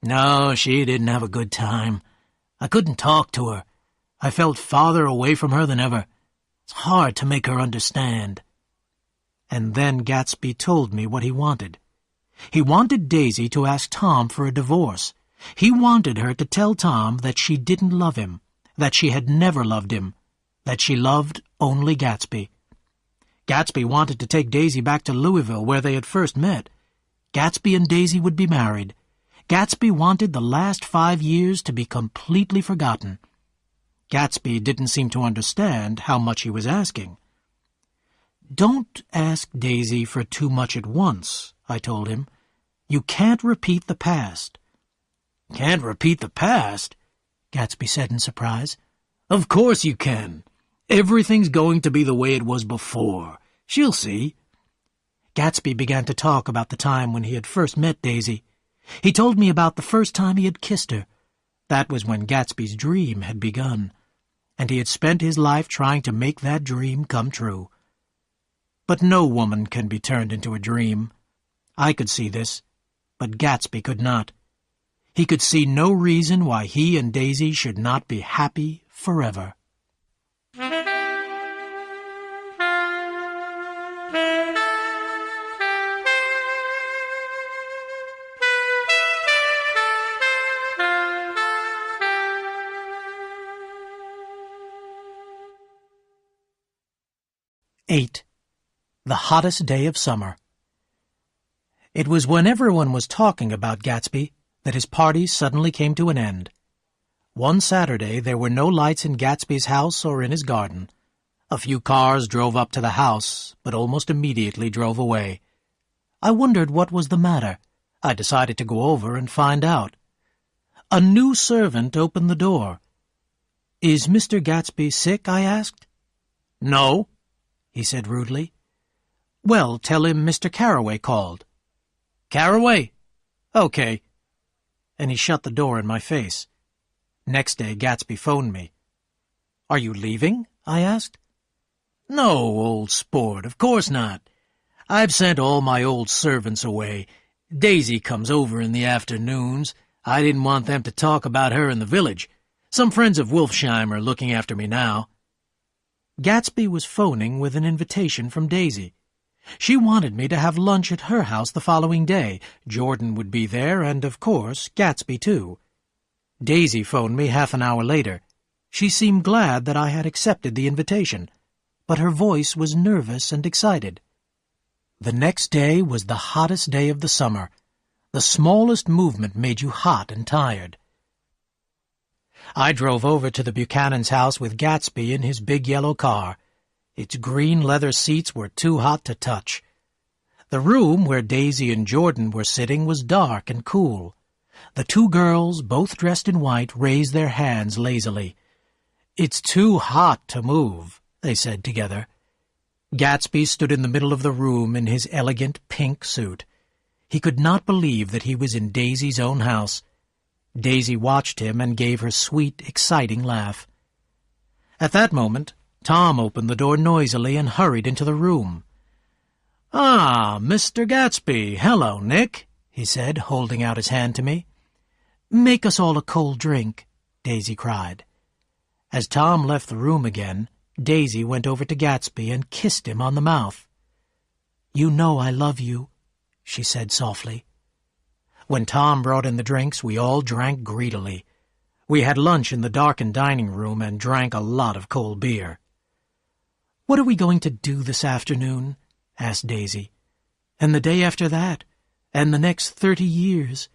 "No, she didn't have a good time. I couldn't talk to her. I felt farther away from her than ever. It's hard to make her understand." And then Gatsby told me what he wanted. He wanted Daisy to ask Tom for a divorce. He wanted her to tell Tom that she didn't love him, that she had never loved him, that she loved only Gatsby. Gatsby wanted to take Daisy back to Louisville, where they had first met. Gatsby and Daisy would be married. Gatsby wanted the last 5 years to be completely forgotten. Gatsby didn't seem to understand how much he was asking. "Don't ask Daisy for too much at once," I told him. "You can't repeat the past." "Can't repeat the past?" Gatsby said in surprise. "Of course you can. Everything's going to be the way it was before. She'll see." Gatsby began to talk about the time when he had first met Daisy. He told me about the first time he had kissed her. That was when Gatsby's dream had begun, and he had spent his life trying to make that dream come true. But no woman can be turned into a dream. I could see this, but Gatsby could not. He could see no reason why he and Daisy should not be happy forever. "8. The hottest day of summer." It was when everyone was talking about Gatsby that his party suddenly came to an end. One Saturday there were no lights in Gatsby's house or in his garden. A few cars drove up to the house, but almost immediately drove away. I wondered what was the matter. I decided to go over and find out. A new servant opened the door. "Is Mr. Gatsby sick?" I asked. "No," he said rudely. "Well, tell him Mr. Carroway called." "Carroway? Okay." And he shut the door in my face. Next day, Gatsby phoned me. "Are you leaving?" I asked. "No, old sport, of course not. I've sent all my old servants away. Daisy comes over in the afternoons. I didn't want them to talk about her in the village. Some friends of Wolfsheim are looking after me now." Gatsby was phoning with an invitation from Daisy. She wanted me to have lunch at her house the following day. Jordan would be there, and, of course, Gatsby, too. Daisy phoned me half an hour later. She seemed glad that I had accepted the invitation, but her voice was nervous and excited. The next day was the hottest day of the summer. The smallest movement made you hot and tired. I drove over to the Buchanan's house with Gatsby in his big yellow car. Its green leather seats were too hot to touch. The room where Daisy and Jordan were sitting was dark and cool. The two girls, both dressed in white, raised their hands lazily. "It's too hot to move," they said together. Gatsby stood in the middle of the room in his elegant pink suit. He could not believe that he was in Daisy's own house. Daisy watched him and gave her sweet, exciting laugh. At that moment, Tom opened the door noisily and hurried into the room. "Ah, Mr. Gatsby. Hello, Nick," he said, holding out his hand to me. "Make us all a cold drink," Daisy cried. As Tom left the room again, Daisy went over to Gatsby and kissed him on the mouth. "You know I love you," she said softly. When Tom brought in the drinks, we all drank greedily. We had lunch in the darkened dining room and drank a lot of cold beer. "What are we going to do this afternoon?" asked Daisy. "And the day after that? And the next 30 years?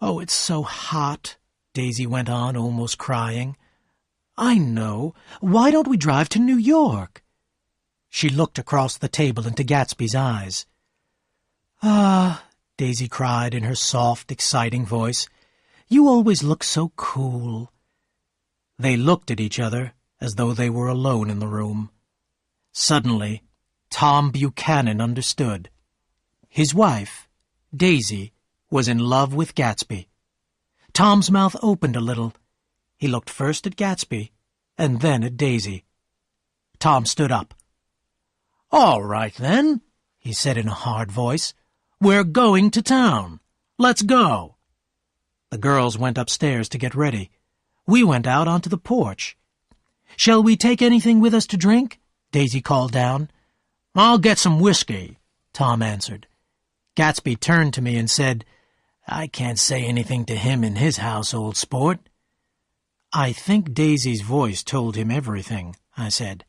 Oh, it's so hot," Daisy went on, almost crying. "I know. Why don't we drive to New York?" She looked across the table into Gatsby's eyes. "Ah," Daisy cried in her soft, exciting voice, "you always look so cool." They looked at each other as though they were alone in the room. Suddenly, Tom Buchanan understood. His wife, Daisy was in love with Gatsby. Tom's mouth opened a little. He looked first at Gatsby and then at Daisy. Tom stood up. "All right, then," he said in a hard voice. "We're going to town. Let's go." The girls went upstairs to get ready. We went out onto the porch. "Shall we take anything with us to drink?" Daisy called down. "I'll get some whiskey," Tom answered. Gatsby turned to me and said, "I can't say anything to him in his house, old sport." "I think Daisy's voice told him everything," I said.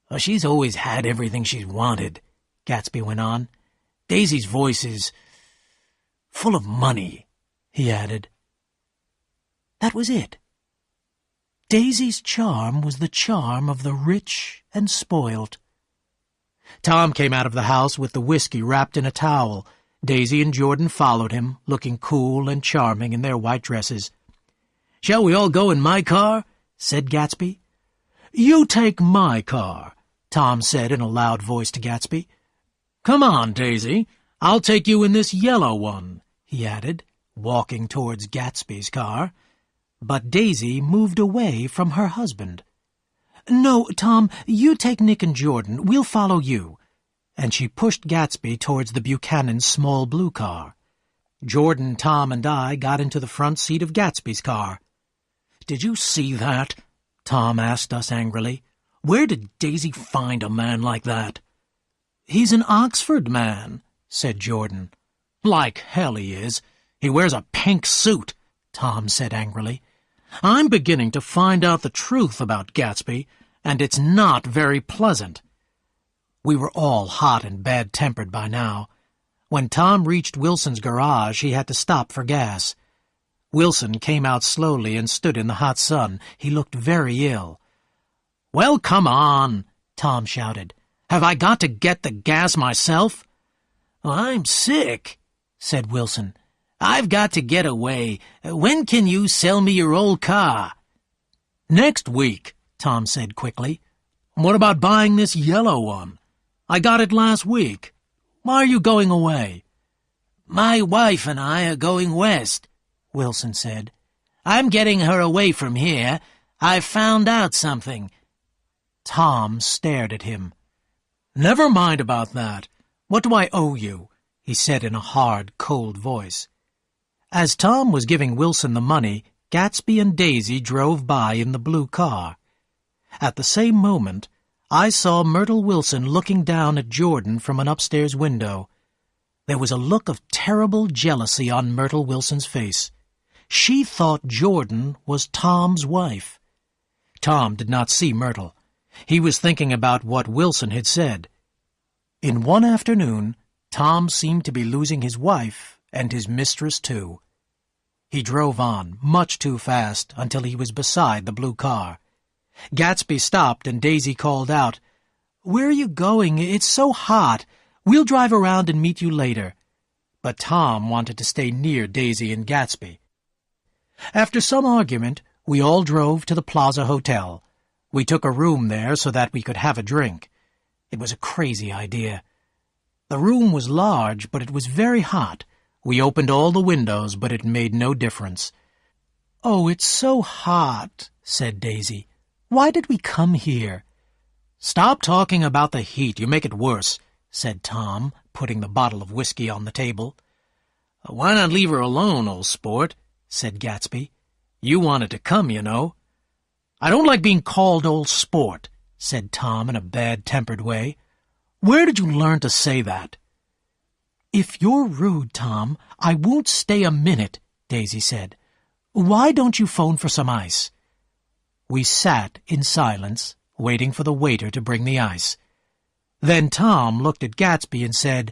"Well, she's always had everything she's wanted," Gatsby went on. "Daisy's voice is full of money," he added. That was it. Daisy's charm was the charm of the rich and spoilt. Tom came out of the house with the whiskey wrapped in a towel. Daisy and Jordan followed him, looking cool and charming in their white dresses. "Shall we all go in my car?" said Gatsby. "You take my car," Tom said in a loud voice to Gatsby. "Come on, Daisy. I'll take you in this yellow one," he added, walking towards Gatsby's car. But Daisy moved away from her husband. "No, Tom, you take Nick and Jordan. We'll follow you." And she pushed Gatsby towards the Buchanan's small blue car. Jordan, Tom, and I got into the front seat of Gatsby's car. "Did you see that?" Tom asked us angrily. "Where did Daisy find a man like that?" "He's an Oxford man," said Jordan. "Like hell he is. He wears a pink suit," Tom said angrily. "I'm beginning to find out the truth about Gatsby, and it's not very pleasant." We were all hot and bad-tempered by now. When Tom reached Wilson's garage, he had to stop for gas. Wilson came out slowly and stood in the hot sun. He looked very ill. "Well, come on," Tom shouted. "Have I got to get the gas myself?" "I'm sick," said Wilson. "I've got to get away. When can you sell me your old car?" "Next week," Tom said quickly. "What about buying this yellow one? I got it last week. Why are you going away?" "My wife and I are going west," Wilson said. "I'm getting her away from here. I've found out something." Tom stared at him. "Never mind about that. What do I owe you?" he said in a hard, cold voice. As Tom was giving Wilson the money, Gatsby and Daisy drove by in the blue car. At the same moment, I saw Myrtle Wilson looking down at Jordan from an upstairs window. There was a look of terrible jealousy on Myrtle Wilson's face. She thought Jordan was Tom's wife. Tom did not see Myrtle. He was thinking about what Wilson had said. In one afternoon, Tom seemed to be losing his wife and his mistress too. He drove on, much too fast, until he was beside the blue car. Gatsby stopped and Daisy called out, "Where are you going? It's so hot. We'll drive around and meet you later." But Tom wanted to stay near Daisy and Gatsby. After some argument, we all drove to the Plaza Hotel. We took a room there so that we could have a drink. It was a crazy idea. The room was large, but it was very hot. We opened all the windows, but it made no difference. "Oh, it's so hot," said Daisy. "Why did we come here?" "Stop talking about the heat. You make it worse," said Tom, putting the bottle of whiskey on the table. "Why not leave her alone, old sport?" said Gatsby. "You wanted to come, you know." "I don't like being called old sport," said Tom in a bad-tempered way. "Where did you learn to say that?" "If you're rude, Tom, I won't stay a minute," Daisy said. "Why don't you phone for some ice?" We sat in silence, waiting for the waiter to bring the ice. Then Tom looked at Gatsby and said,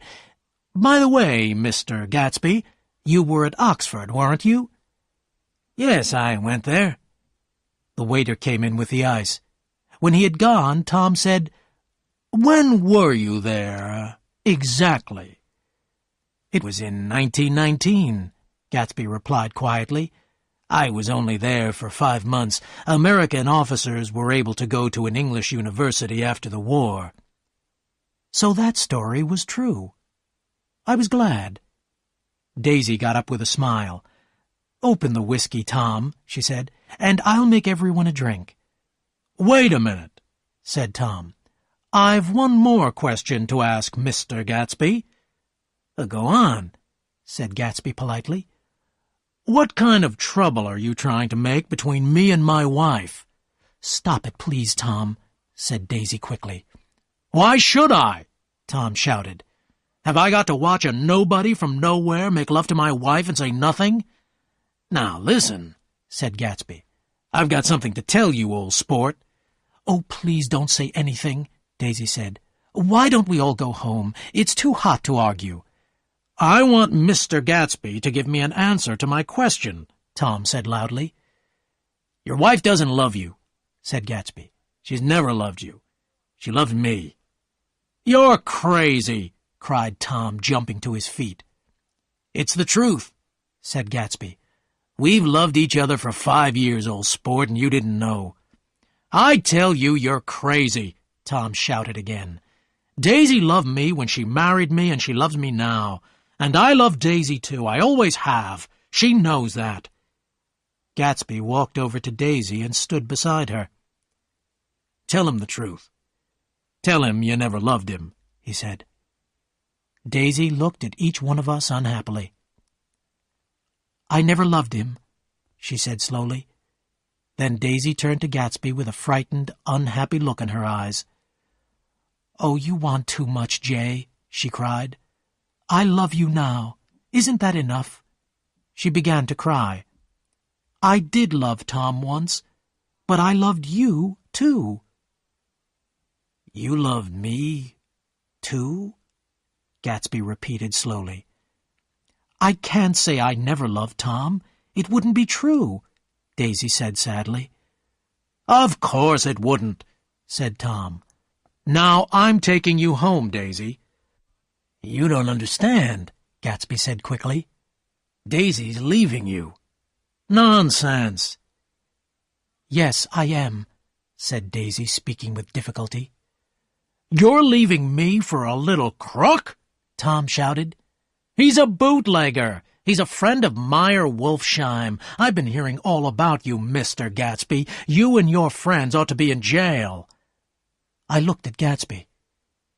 "By the way, Mr. Gatsby, you were at Oxford, weren't you?" "Yes, I went there." The waiter came in with the ice. When he had gone, Tom said, "When were you there, exactly?" "It was in 1919, Gatsby replied quietly. "I was only there for 5 months. American officers were able to go to an English university after the war." So that story was true. I was glad. Daisy got up with a smile. "Open the whiskey, Tom," she said, "and I'll make everyone a drink." "Wait a minute," said Tom. "I've one more question to ask Mr. Gatsby." "Go on," said Gatsby politely. "What kind of trouble are you trying to make between me and my wife?" "Stop it, please, Tom," said Daisy quickly. "Why should I?" Tom shouted. "Have I got to watch a nobody from nowhere make love to my wife and say nothing?" "Now, listen," said Gatsby. "I've got something to tell you, old sport." "Oh, please don't say anything," Daisy said. "Why don't we all go home? It's too hot to argue." "I want Mr. Gatsby to give me an answer to my question," Tom said loudly. "Your wife doesn't love you," said Gatsby. "She's never loved you. She loved me." "You're crazy," cried Tom, jumping to his feet. "It's the truth," said Gatsby. "We've loved each other for 5 years, old sport, and you didn't know." "I tell you you're crazy," Tom shouted again. "Daisy loved me when she married me, and she loves me now. And I love Daisy, too. I always have. She knows that." Gatsby walked over to Daisy and stood beside her. "Tell him the truth. Tell him you never loved him," he said. Daisy looked at each one of us unhappily. "I never loved him," she said slowly. Then Daisy turned to Gatsby with a frightened, unhappy look in her eyes. "Oh, you want too much, Jay," she cried. "I love you now. Isn't that enough?" She began to cry. "I did love Tom once, but I loved you, too." "You loved me, too?" Gatsby repeated slowly. "I can't say I never loved Tom. It wouldn't be true," Daisy said sadly. "Of course it wouldn't," said Tom. "Now I'm taking you home, Daisy." "You don't understand," Gatsby said quickly. "Daisy's leaving you." "Nonsense." "Yes, I am," said Daisy, speaking with difficulty. "You're leaving me for a little crook?" Tom shouted. "He's a bootlegger. He's a friend of Meyer Wolfsheim. I've been hearing all about you, Mr. Gatsby. You and your friends ought to be in jail." I looked at Gatsby.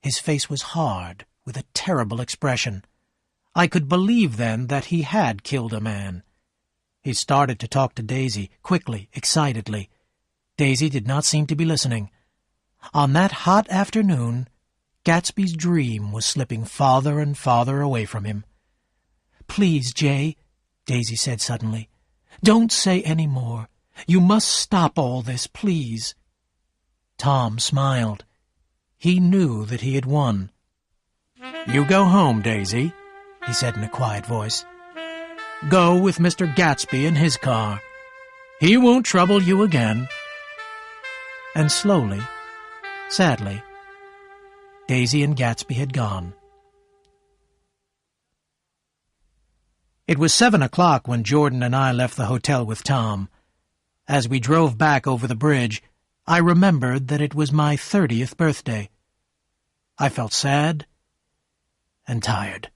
His face was hard, with a terrible expression. I could believe then that he had killed a man. He started to talk to Daisy, quickly, excitedly. Daisy did not seem to be listening. On that hot afternoon, Gatsby's dream was slipping farther and farther away from him. "Please, Jay," Daisy said suddenly, "don't say any more. You must stop all this, please." Tom smiled. He knew that he had won. "You go home, Daisy," he said in a quiet voice. "Go with Mr. Gatsby in his car. He won't trouble you again." And slowly, sadly, Daisy and Gatsby had gone. It was 7 o'clock when Jordan and I left the hotel with Tom. As we drove back over the bridge, I remembered that it was my 30th birthday. I felt sad and tired.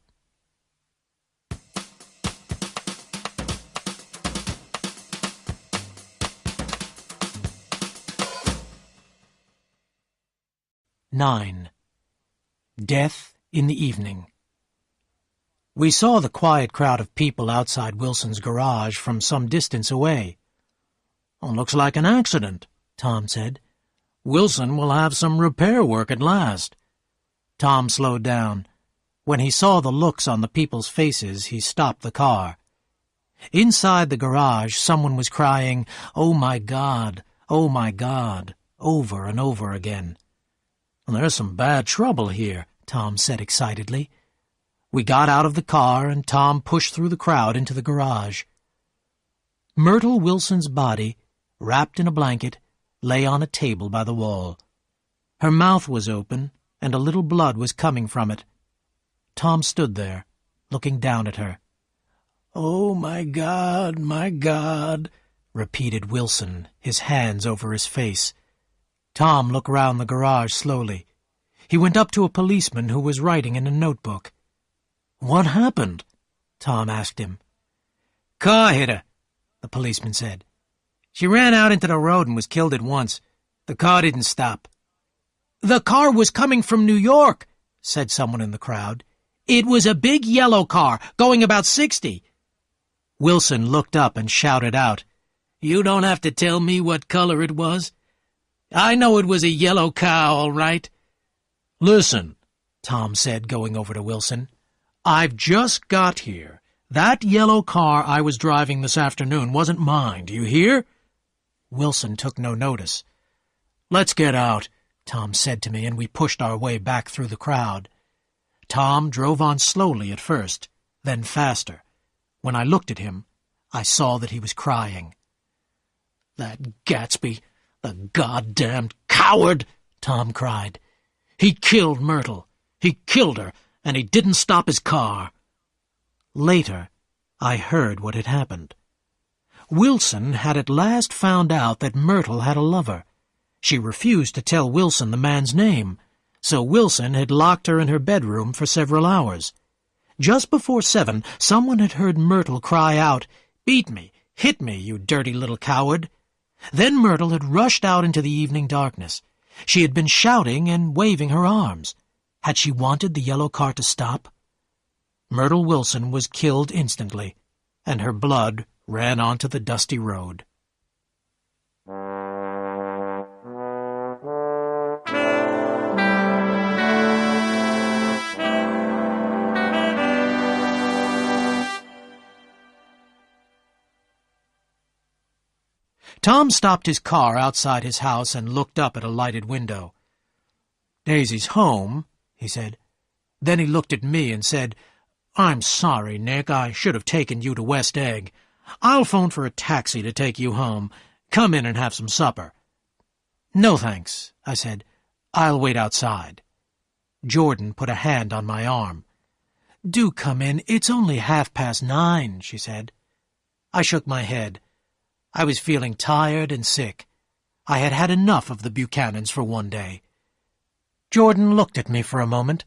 "9. Death in the Evening." We saw the quiet crowd of people outside Wilson's garage from some distance away. "Oh, looks like an accident," Tom said. "Wilson will have some repair work at last." Tom slowed down. When he saw the looks on the people's faces, he stopped the car. Inside the garage, someone was crying, "Oh, my God! Oh, my God!" over and over again. "There's some bad trouble here," Tom said excitedly. We got out of the car, and Tom pushed through the crowd into the garage. Myrtle Wilson's body, wrapped in a blanket, lay on a table by the wall. Her mouth was open, and a little blood was coming from it. Tom stood there, looking down at her. "Oh, my God," repeated Wilson, his hands over his face. Tom looked round the garage slowly. He went up to a policeman who was writing in a notebook. "What happened?" Tom asked him. "Car hit her," the policeman said. "She ran out into the road and was killed at once. The car didn't stop." "The car was coming from New York," said someone in the crowd. "It was a big yellow car, going about 60. Wilson looked up and shouted out, "You don't have to tell me what color it was. I know it was a yellow car, all right." "Listen," Tom said, going over to Wilson. "I've just got here. That yellow car I was driving this afternoon wasn't mine, do you hear?" Wilson took no notice. "Let's get out," Tom said to me, and we pushed our way back through the crowd. Tom drove on slowly at first, then faster. When I looked at him, I saw that he was crying. "That Gatsby, the goddamned coward!" Tom cried. "He killed Myrtle. He killed her, and he didn't stop his car." Later, I heard what had happened. Wilson had at last found out that Myrtle had a lover. She refused to tell Wilson the man's name, so Wilson had locked her in her bedroom for several hours. Just before 7, someone had heard Myrtle cry out, "Beat me, hit me, you dirty little coward." Then Myrtle had rushed out into the evening darkness. She had been shouting and waving her arms. Had she wanted the yellow car to stop? Myrtle Wilson was killed instantly, and her blood ran onto the dusty road. Tom stopped his car outside his house and looked up at a lighted window. "Daisy's home," he said. Then he looked at me and said, "I'm sorry, Nick. I should have taken you to West Egg. I'll phone for a taxi to take you home. Come in and have some supper." "No, thanks," I said. "I'll wait outside." Jordan put a hand on my arm. "Do come in. It's only 9:30, she said. I shook my head. I was feeling tired and sick. I had had enough of the Buchanans for one day. Jordan looked at me for a moment.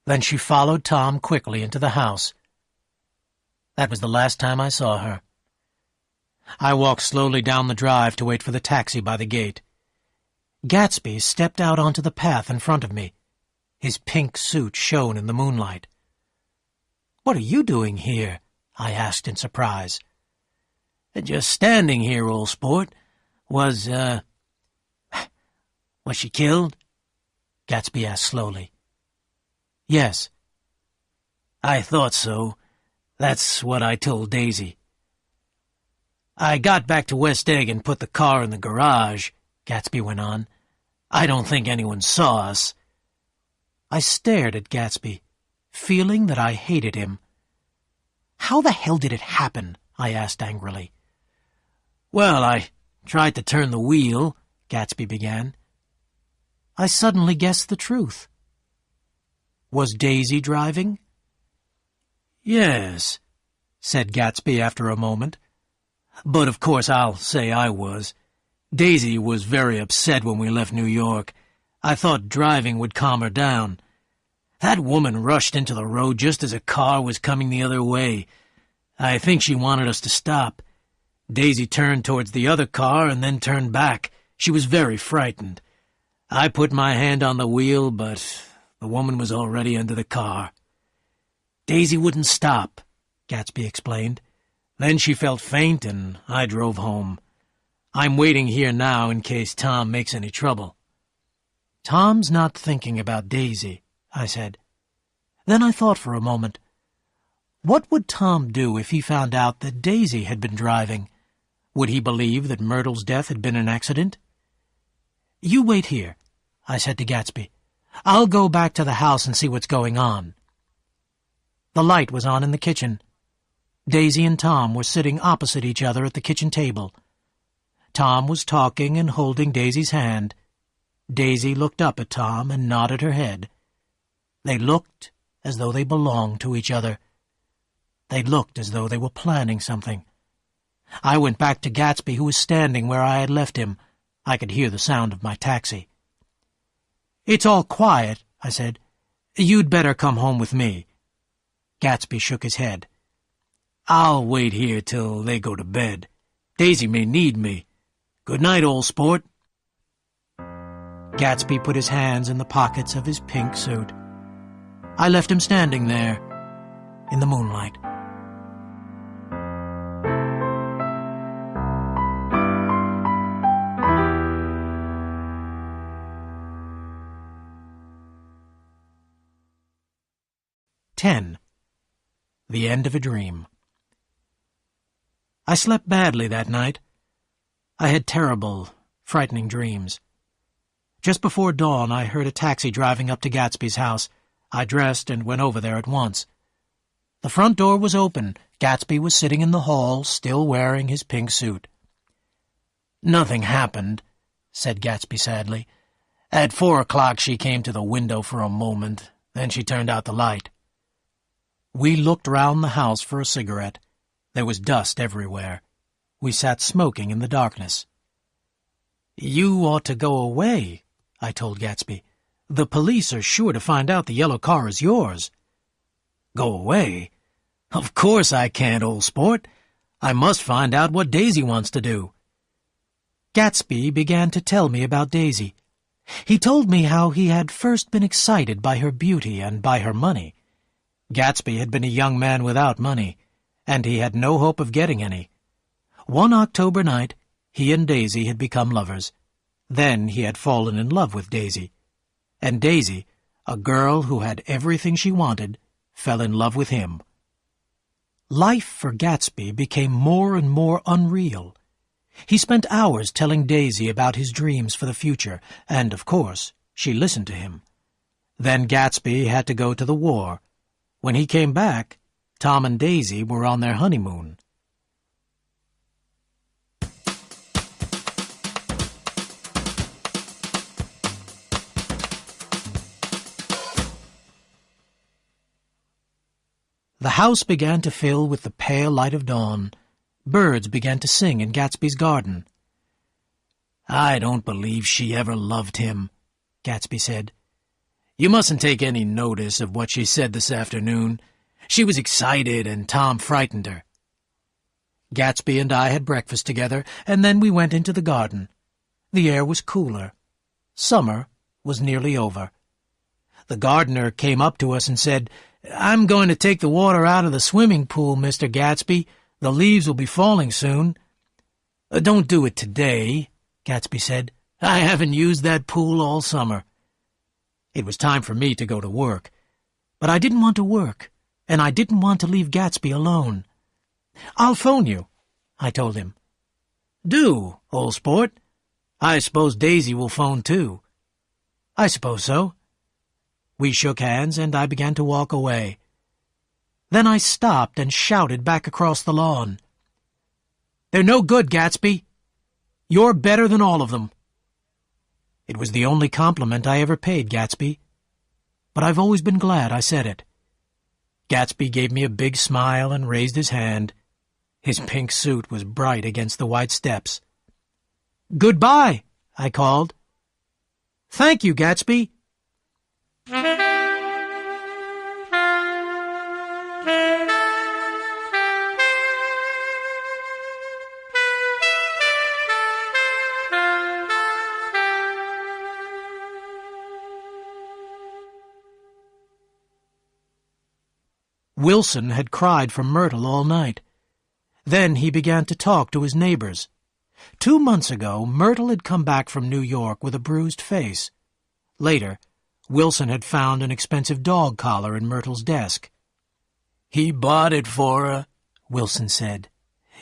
Then she followed Tom quickly into the house. That was the last time I saw her. I walked slowly down the drive to wait for the taxi by the gate. Gatsby stepped out onto the path in front of me. His pink suit shone in the moonlight. "What are you doing here?" I asked in surprise. "Just standing here, old sport. Was she killed?" Gatsby asked slowly. "Yes." "I thought so. That's what I told Daisy." "I got back to West Egg and put the car in the garage," Gatsby went on. "I don't think anyone saw us." I stared at Gatsby, feeling that I hated him. "How the hell did it happen?" I asked angrily. "Well, I tried to turn the wheel," Gatsby began. I suddenly guessed the truth. Was Daisy driving? "Yes," said Gatsby after a moment. "But of course I'll say I was. Daisy was very upset when we left New York. I thought driving would calm her down. That woman rushed into the road just as a car was coming the other way. I think she wanted us to stop. Daisy turned towards the other car and then turned back. She was very frightened. I put my hand on the wheel, but the woman was already under the car. Daisy wouldn't stop," Gatsby explained. "Then she felt faint, and I drove home. I'm waiting here now in case Tom makes any trouble." "Tom's not thinking about Daisy," I said. Then I thought for a moment. What would Tom do if he found out that Daisy had been driving? Would he believe that Myrtle's death had been an accident? "You wait here," I said to Gatsby. "I'll go back to the house and see what's going on." The light was on in the kitchen. Daisy and Tom were sitting opposite each other at the kitchen table. Tom was talking and holding Daisy's hand. Daisy looked up at Tom and nodded her head. They looked as though they belonged to each other. They looked as though they were planning something. I went back to Gatsby, who was standing where I had left him. I could hear the sound of my taxi. "It's all quiet," I said. "You'd better come home with me." Gatsby shook his head. I'll wait here till they go to bed. Daisy may need me. Good night, old sport. Gatsby put his hands in the pockets of his pink suit. I left him standing there, in the moonlight. The End of a Dream. I slept badly that night. I had terrible, frightening dreams. Just before dawn, I heard a taxi driving up to Gatsby's house. I dressed and went over there at once. The front door was open. Gatsby was sitting in the hall, still wearing his pink suit. "Nothing happened," said Gatsby sadly. "At 4 o'clock she came to the window for a moment, then she turned out the light." We looked round the house for a cigarette. There was dust everywhere. We sat smoking in the darkness. "You ought to go away," I told Gatsby. "The police are sure to find out the yellow car is yours." "Go away? Of course I can't, old sport. I must find out what Daisy wants to do." Gatsby began to tell me about Daisy. He told me how he had first been excited by her beauty and by her money. Gatsby had been a young man without money, and he had no hope of getting any. One October night, he and Daisy had become lovers. Then he had fallen in love with Daisy. And Daisy, a girl who had everything she wanted, fell in love with him. Life for Gatsby became more and more unreal. He spent hours telling Daisy about his dreams for the future, and, of course, she listened to him. Then Gatsby had to go to the war. When he came back, Tom and Daisy were on their honeymoon. The house began to fill with the pale light of dawn. Birds began to sing in Gatsby's garden. "I don't believe she ever loved him," Gatsby said. "You mustn't take any notice of what she said this afternoon. She was excited, and Tom frightened her." Gatsby and I had breakfast together, and then we went into the garden. The air was cooler. Summer was nearly over. The gardener came up to us and said, "I'm going to take the water out of the swimming pool, Mr. Gatsby. The leaves will be falling soon." "Don't do it today," Gatsby said. "I haven't used that pool all summer." It was time for me to go to work. But I didn't want to work, and I didn't want to leave Gatsby alone. "I'll phone you," I told him. "Do, old sport. I suppose Daisy will phone too." "I suppose so." We shook hands, and I began to walk away. Then I stopped and shouted back across the lawn. "They're no good, Gatsby. You're better than all of them." It was the only compliment I ever paid Gatsby, but I've always been glad I said it. Gatsby gave me a big smile and raised his hand. His pink suit was bright against the white steps. "Goodbye," I called. "Thank you, Gatsby." Wilson had cried for Myrtle all night. Then he began to talk to his neighbors. 2 months ago, Myrtle had come back from New York with a bruised face. Later, Wilson had found an expensive dog collar in Myrtle's desk. "He bought it for her," Wilson said.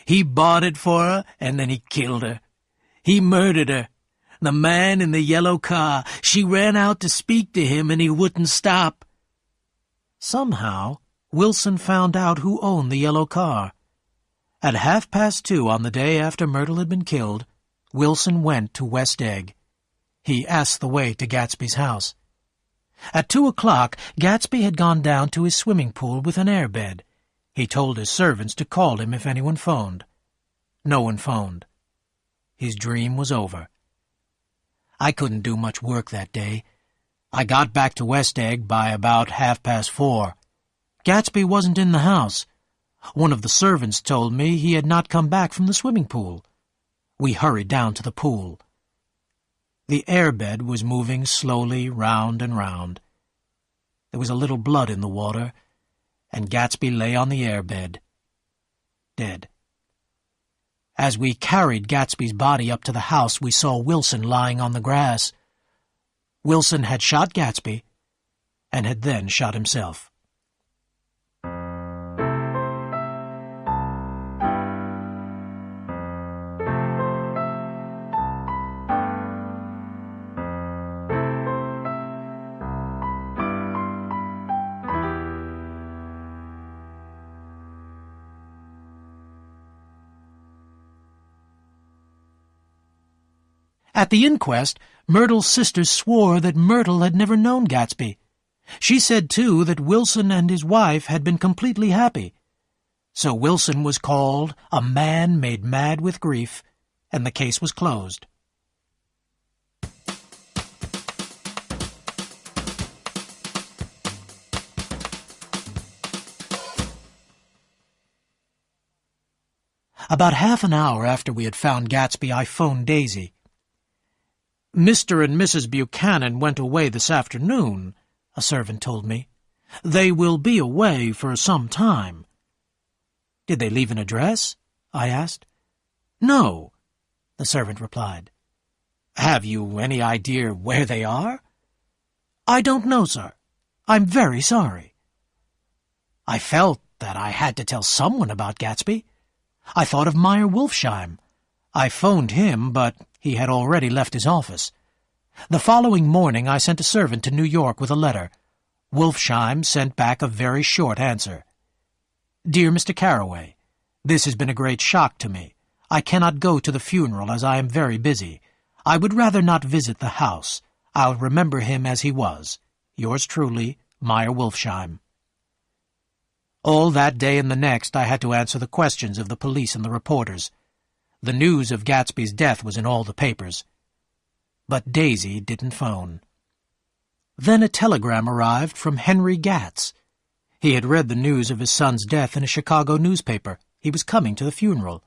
"He bought it for her, and then he killed her. He murdered her. The man in the yellow car. She ran out to speak to him, and he wouldn't stop." Somehow, Wilson found out who owned the yellow car. At 2:30 on the day after Myrtle had been killed, Wilson went to West Egg. He asked the way to Gatsby's house. At 2 o'clock, Gatsby had gone down to his swimming pool with an airbed. He told his servants to call him if anyone phoned. No one phoned. His dream was over. I couldn't do much work that day. I got back to West Egg by about 4:30. Gatsby wasn't in the house. One of the servants told me he had not come back from the swimming pool. We hurried down to the pool. The airbed was moving slowly round and round. There was a little blood in the water, and Gatsby lay on the airbed, dead. As we carried Gatsby's body up to the house, we saw Wilson lying on the grass. Wilson had shot Gatsby, and had then shot himself. At the inquest, Myrtle's sisters swore that Myrtle had never known Gatsby. She said, too, that Wilson and his wife had been completely happy. So Wilson was called a man made mad with grief, and the case was closed. About half an hour after we had found Gatsby, I phoned Daisy. "Mr. and Mrs. Buchanan went away this afternoon," a servant told me. "They will be away for some time." "Did they leave an address?" I asked. "No," the servant replied. "Have you any idea where they are?" "I don't know, sir. I'm very sorry." I felt that I had to tell someone about Gatsby. I thought of Meyer Wolfsheim. I phoned him, but he had already left his office. The following morning I sent a servant to New York with a letter. Wolfsheim sent back a very short answer. "Dear Mr. Carraway, this has been a great shock to me. I cannot go to the funeral as I am very busy. I would rather not visit the house. I'll remember him as he was. Yours truly, Meyer Wolfsheim." All that day and the next I had to answer the questions of the police and the reporters. The news of Gatsby's death was in all the papers. But Daisy didn't phone. Then a telegram arrived from Henry Gatz. He had read the news of his son's death in a Chicago newspaper. He was coming to the funeral.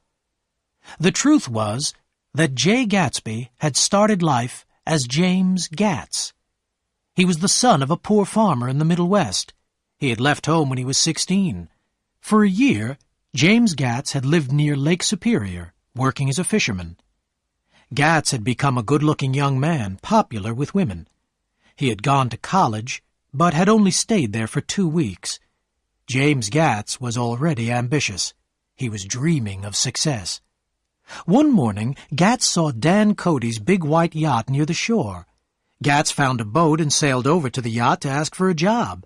The truth was that J. Gatsby had started life as James Gatz. He was the son of a poor farmer in the Middle West. He had left home when he was 16. For a year, James Gatz had lived near Lake Superior, working as a fisherman. Gatz had become a good-looking young man, popular with women. He had gone to college, but had only stayed there for 2 weeks. James Gatz was already ambitious. He was dreaming of success. One morning, Gatz saw Dan Cody's big white yacht near the shore. Gatz found a boat and sailed over to the yacht to ask for a job.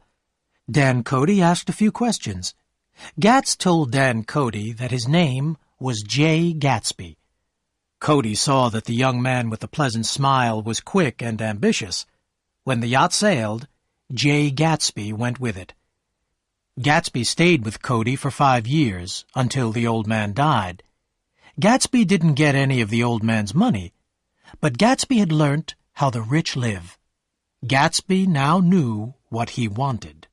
Dan Cody asked a few questions. Gatz told Dan Cody that his name was J. Gatsby. Cody saw that the young man with the pleasant smile was quick and ambitious. When the yacht sailed, J. Gatsby went with it. Gatsby stayed with Cody for 5 years, until the old man died. Gatsby didn't get any of the old man's money, but Gatsby had learnt how the rich live. Gatsby now knew what he wanted.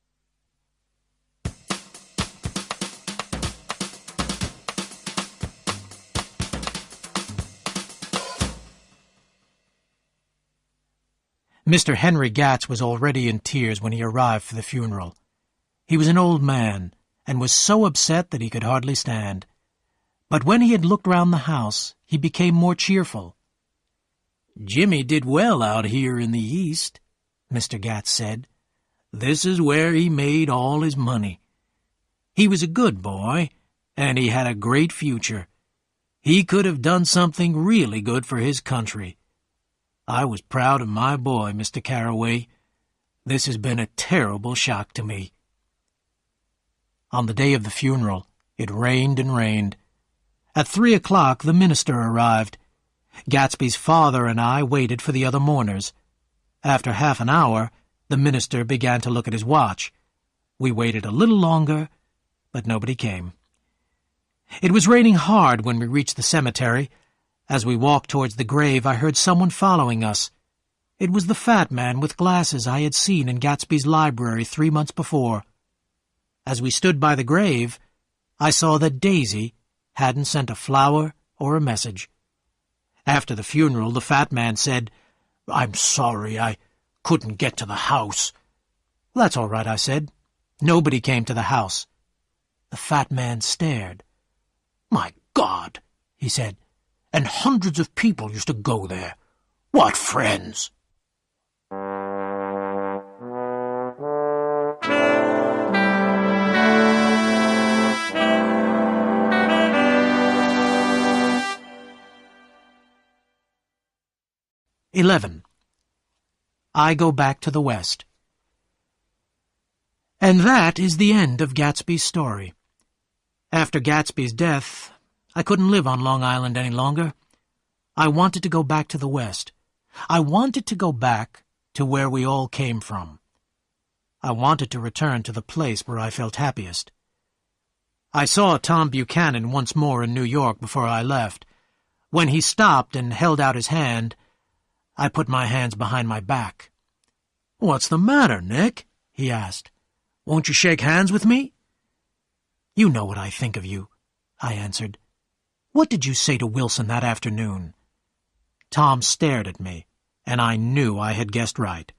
Mr. Henry Gatz was already in tears when he arrived for the funeral. He was an old man, and was so upset that he could hardly stand. But when he had looked round the house, he became more cheerful. "Jimmy did well out here in the East," Mr. Gatz said. "This is where he made all his money. He was a good boy, and he had a great future. He could have done something really good for his country. I was proud of my boy, Mr. Carraway. This has been a terrible shock to me." On the day of the funeral, it rained and rained. At 3 o'clock, the minister arrived. Gatsby's father and I waited for the other mourners. After half an hour, the minister began to look at his watch. We waited a little longer, but nobody came. It was raining hard when we reached the cemetery. As we walked towards the grave, I heard someone following us. It was the fat man with glasses I had seen in Gatsby's library 3 months before. As we stood by the grave, I saw that Daisy hadn't sent a flower or a message. After the funeral, the fat man said, "I'm sorry, I couldn't get to the house." "That's all right," I said. "Nobody came to the house." The fat man stared. "My God," he said, "and hundreds of people used to go there. What friends!" I go back to the West. And that is the end of Gatsby's story. After Gatsby's death, I couldn't live on Long Island any longer. I wanted to go back to the West. I wanted to go back to where we all came from. I wanted to return to the place where I felt happiest. I saw Tom Buchanan once more in New York before I left. When he stopped and held out his hand, I put my hands behind my back. "What's the matter, Nick?" he asked. "Won't you shake hands with me?" "You know what I think of you," I answered. "What did you say to Wilson that afternoon?" Tom stared at me, and I knew I had guessed right.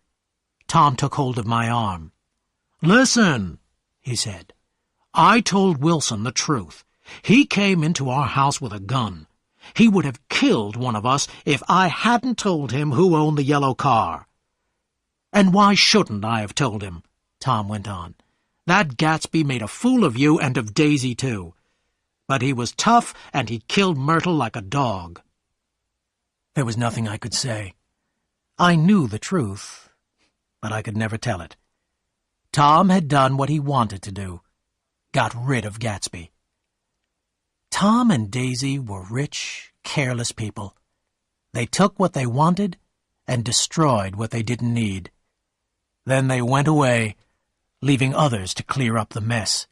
Tom took hold of my arm. "Listen," he said. "I told Wilson the truth. He came into our house with a gun. He would have killed one of us if I hadn't told him who owned the yellow car." "And why shouldn't I have told him?" Tom went on. "That Gatsby made a fool of you and of Daisy, too. But he was tough, and he killed Myrtle like a dog." There was nothing I could say. I knew the truth, but I could never tell it. Tom had done what he wanted to do. Got rid of Gatsby. Tom and Daisy were rich, careless people. They took what they wanted and destroyed what they didn't need. Then they went away, leaving others to clear up the mess.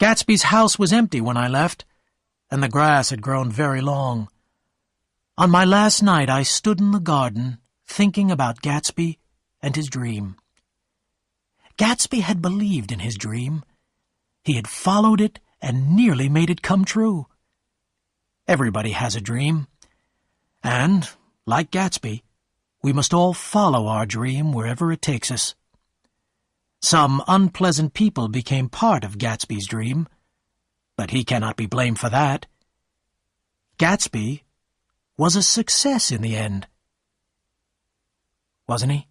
Gatsby's house was empty when I left, and the grass had grown very long. On my last night I stood in the garden, thinking about Gatsby and his dream. Gatsby had believed in his dream. He had followed it and nearly made it come true. Everybody has a dream, and, like Gatsby, we must all follow our dream wherever it takes us. Some unpleasant people became part of Gatsby's dream, but he cannot be blamed for that. Gatsby was a success in the end, wasn't he?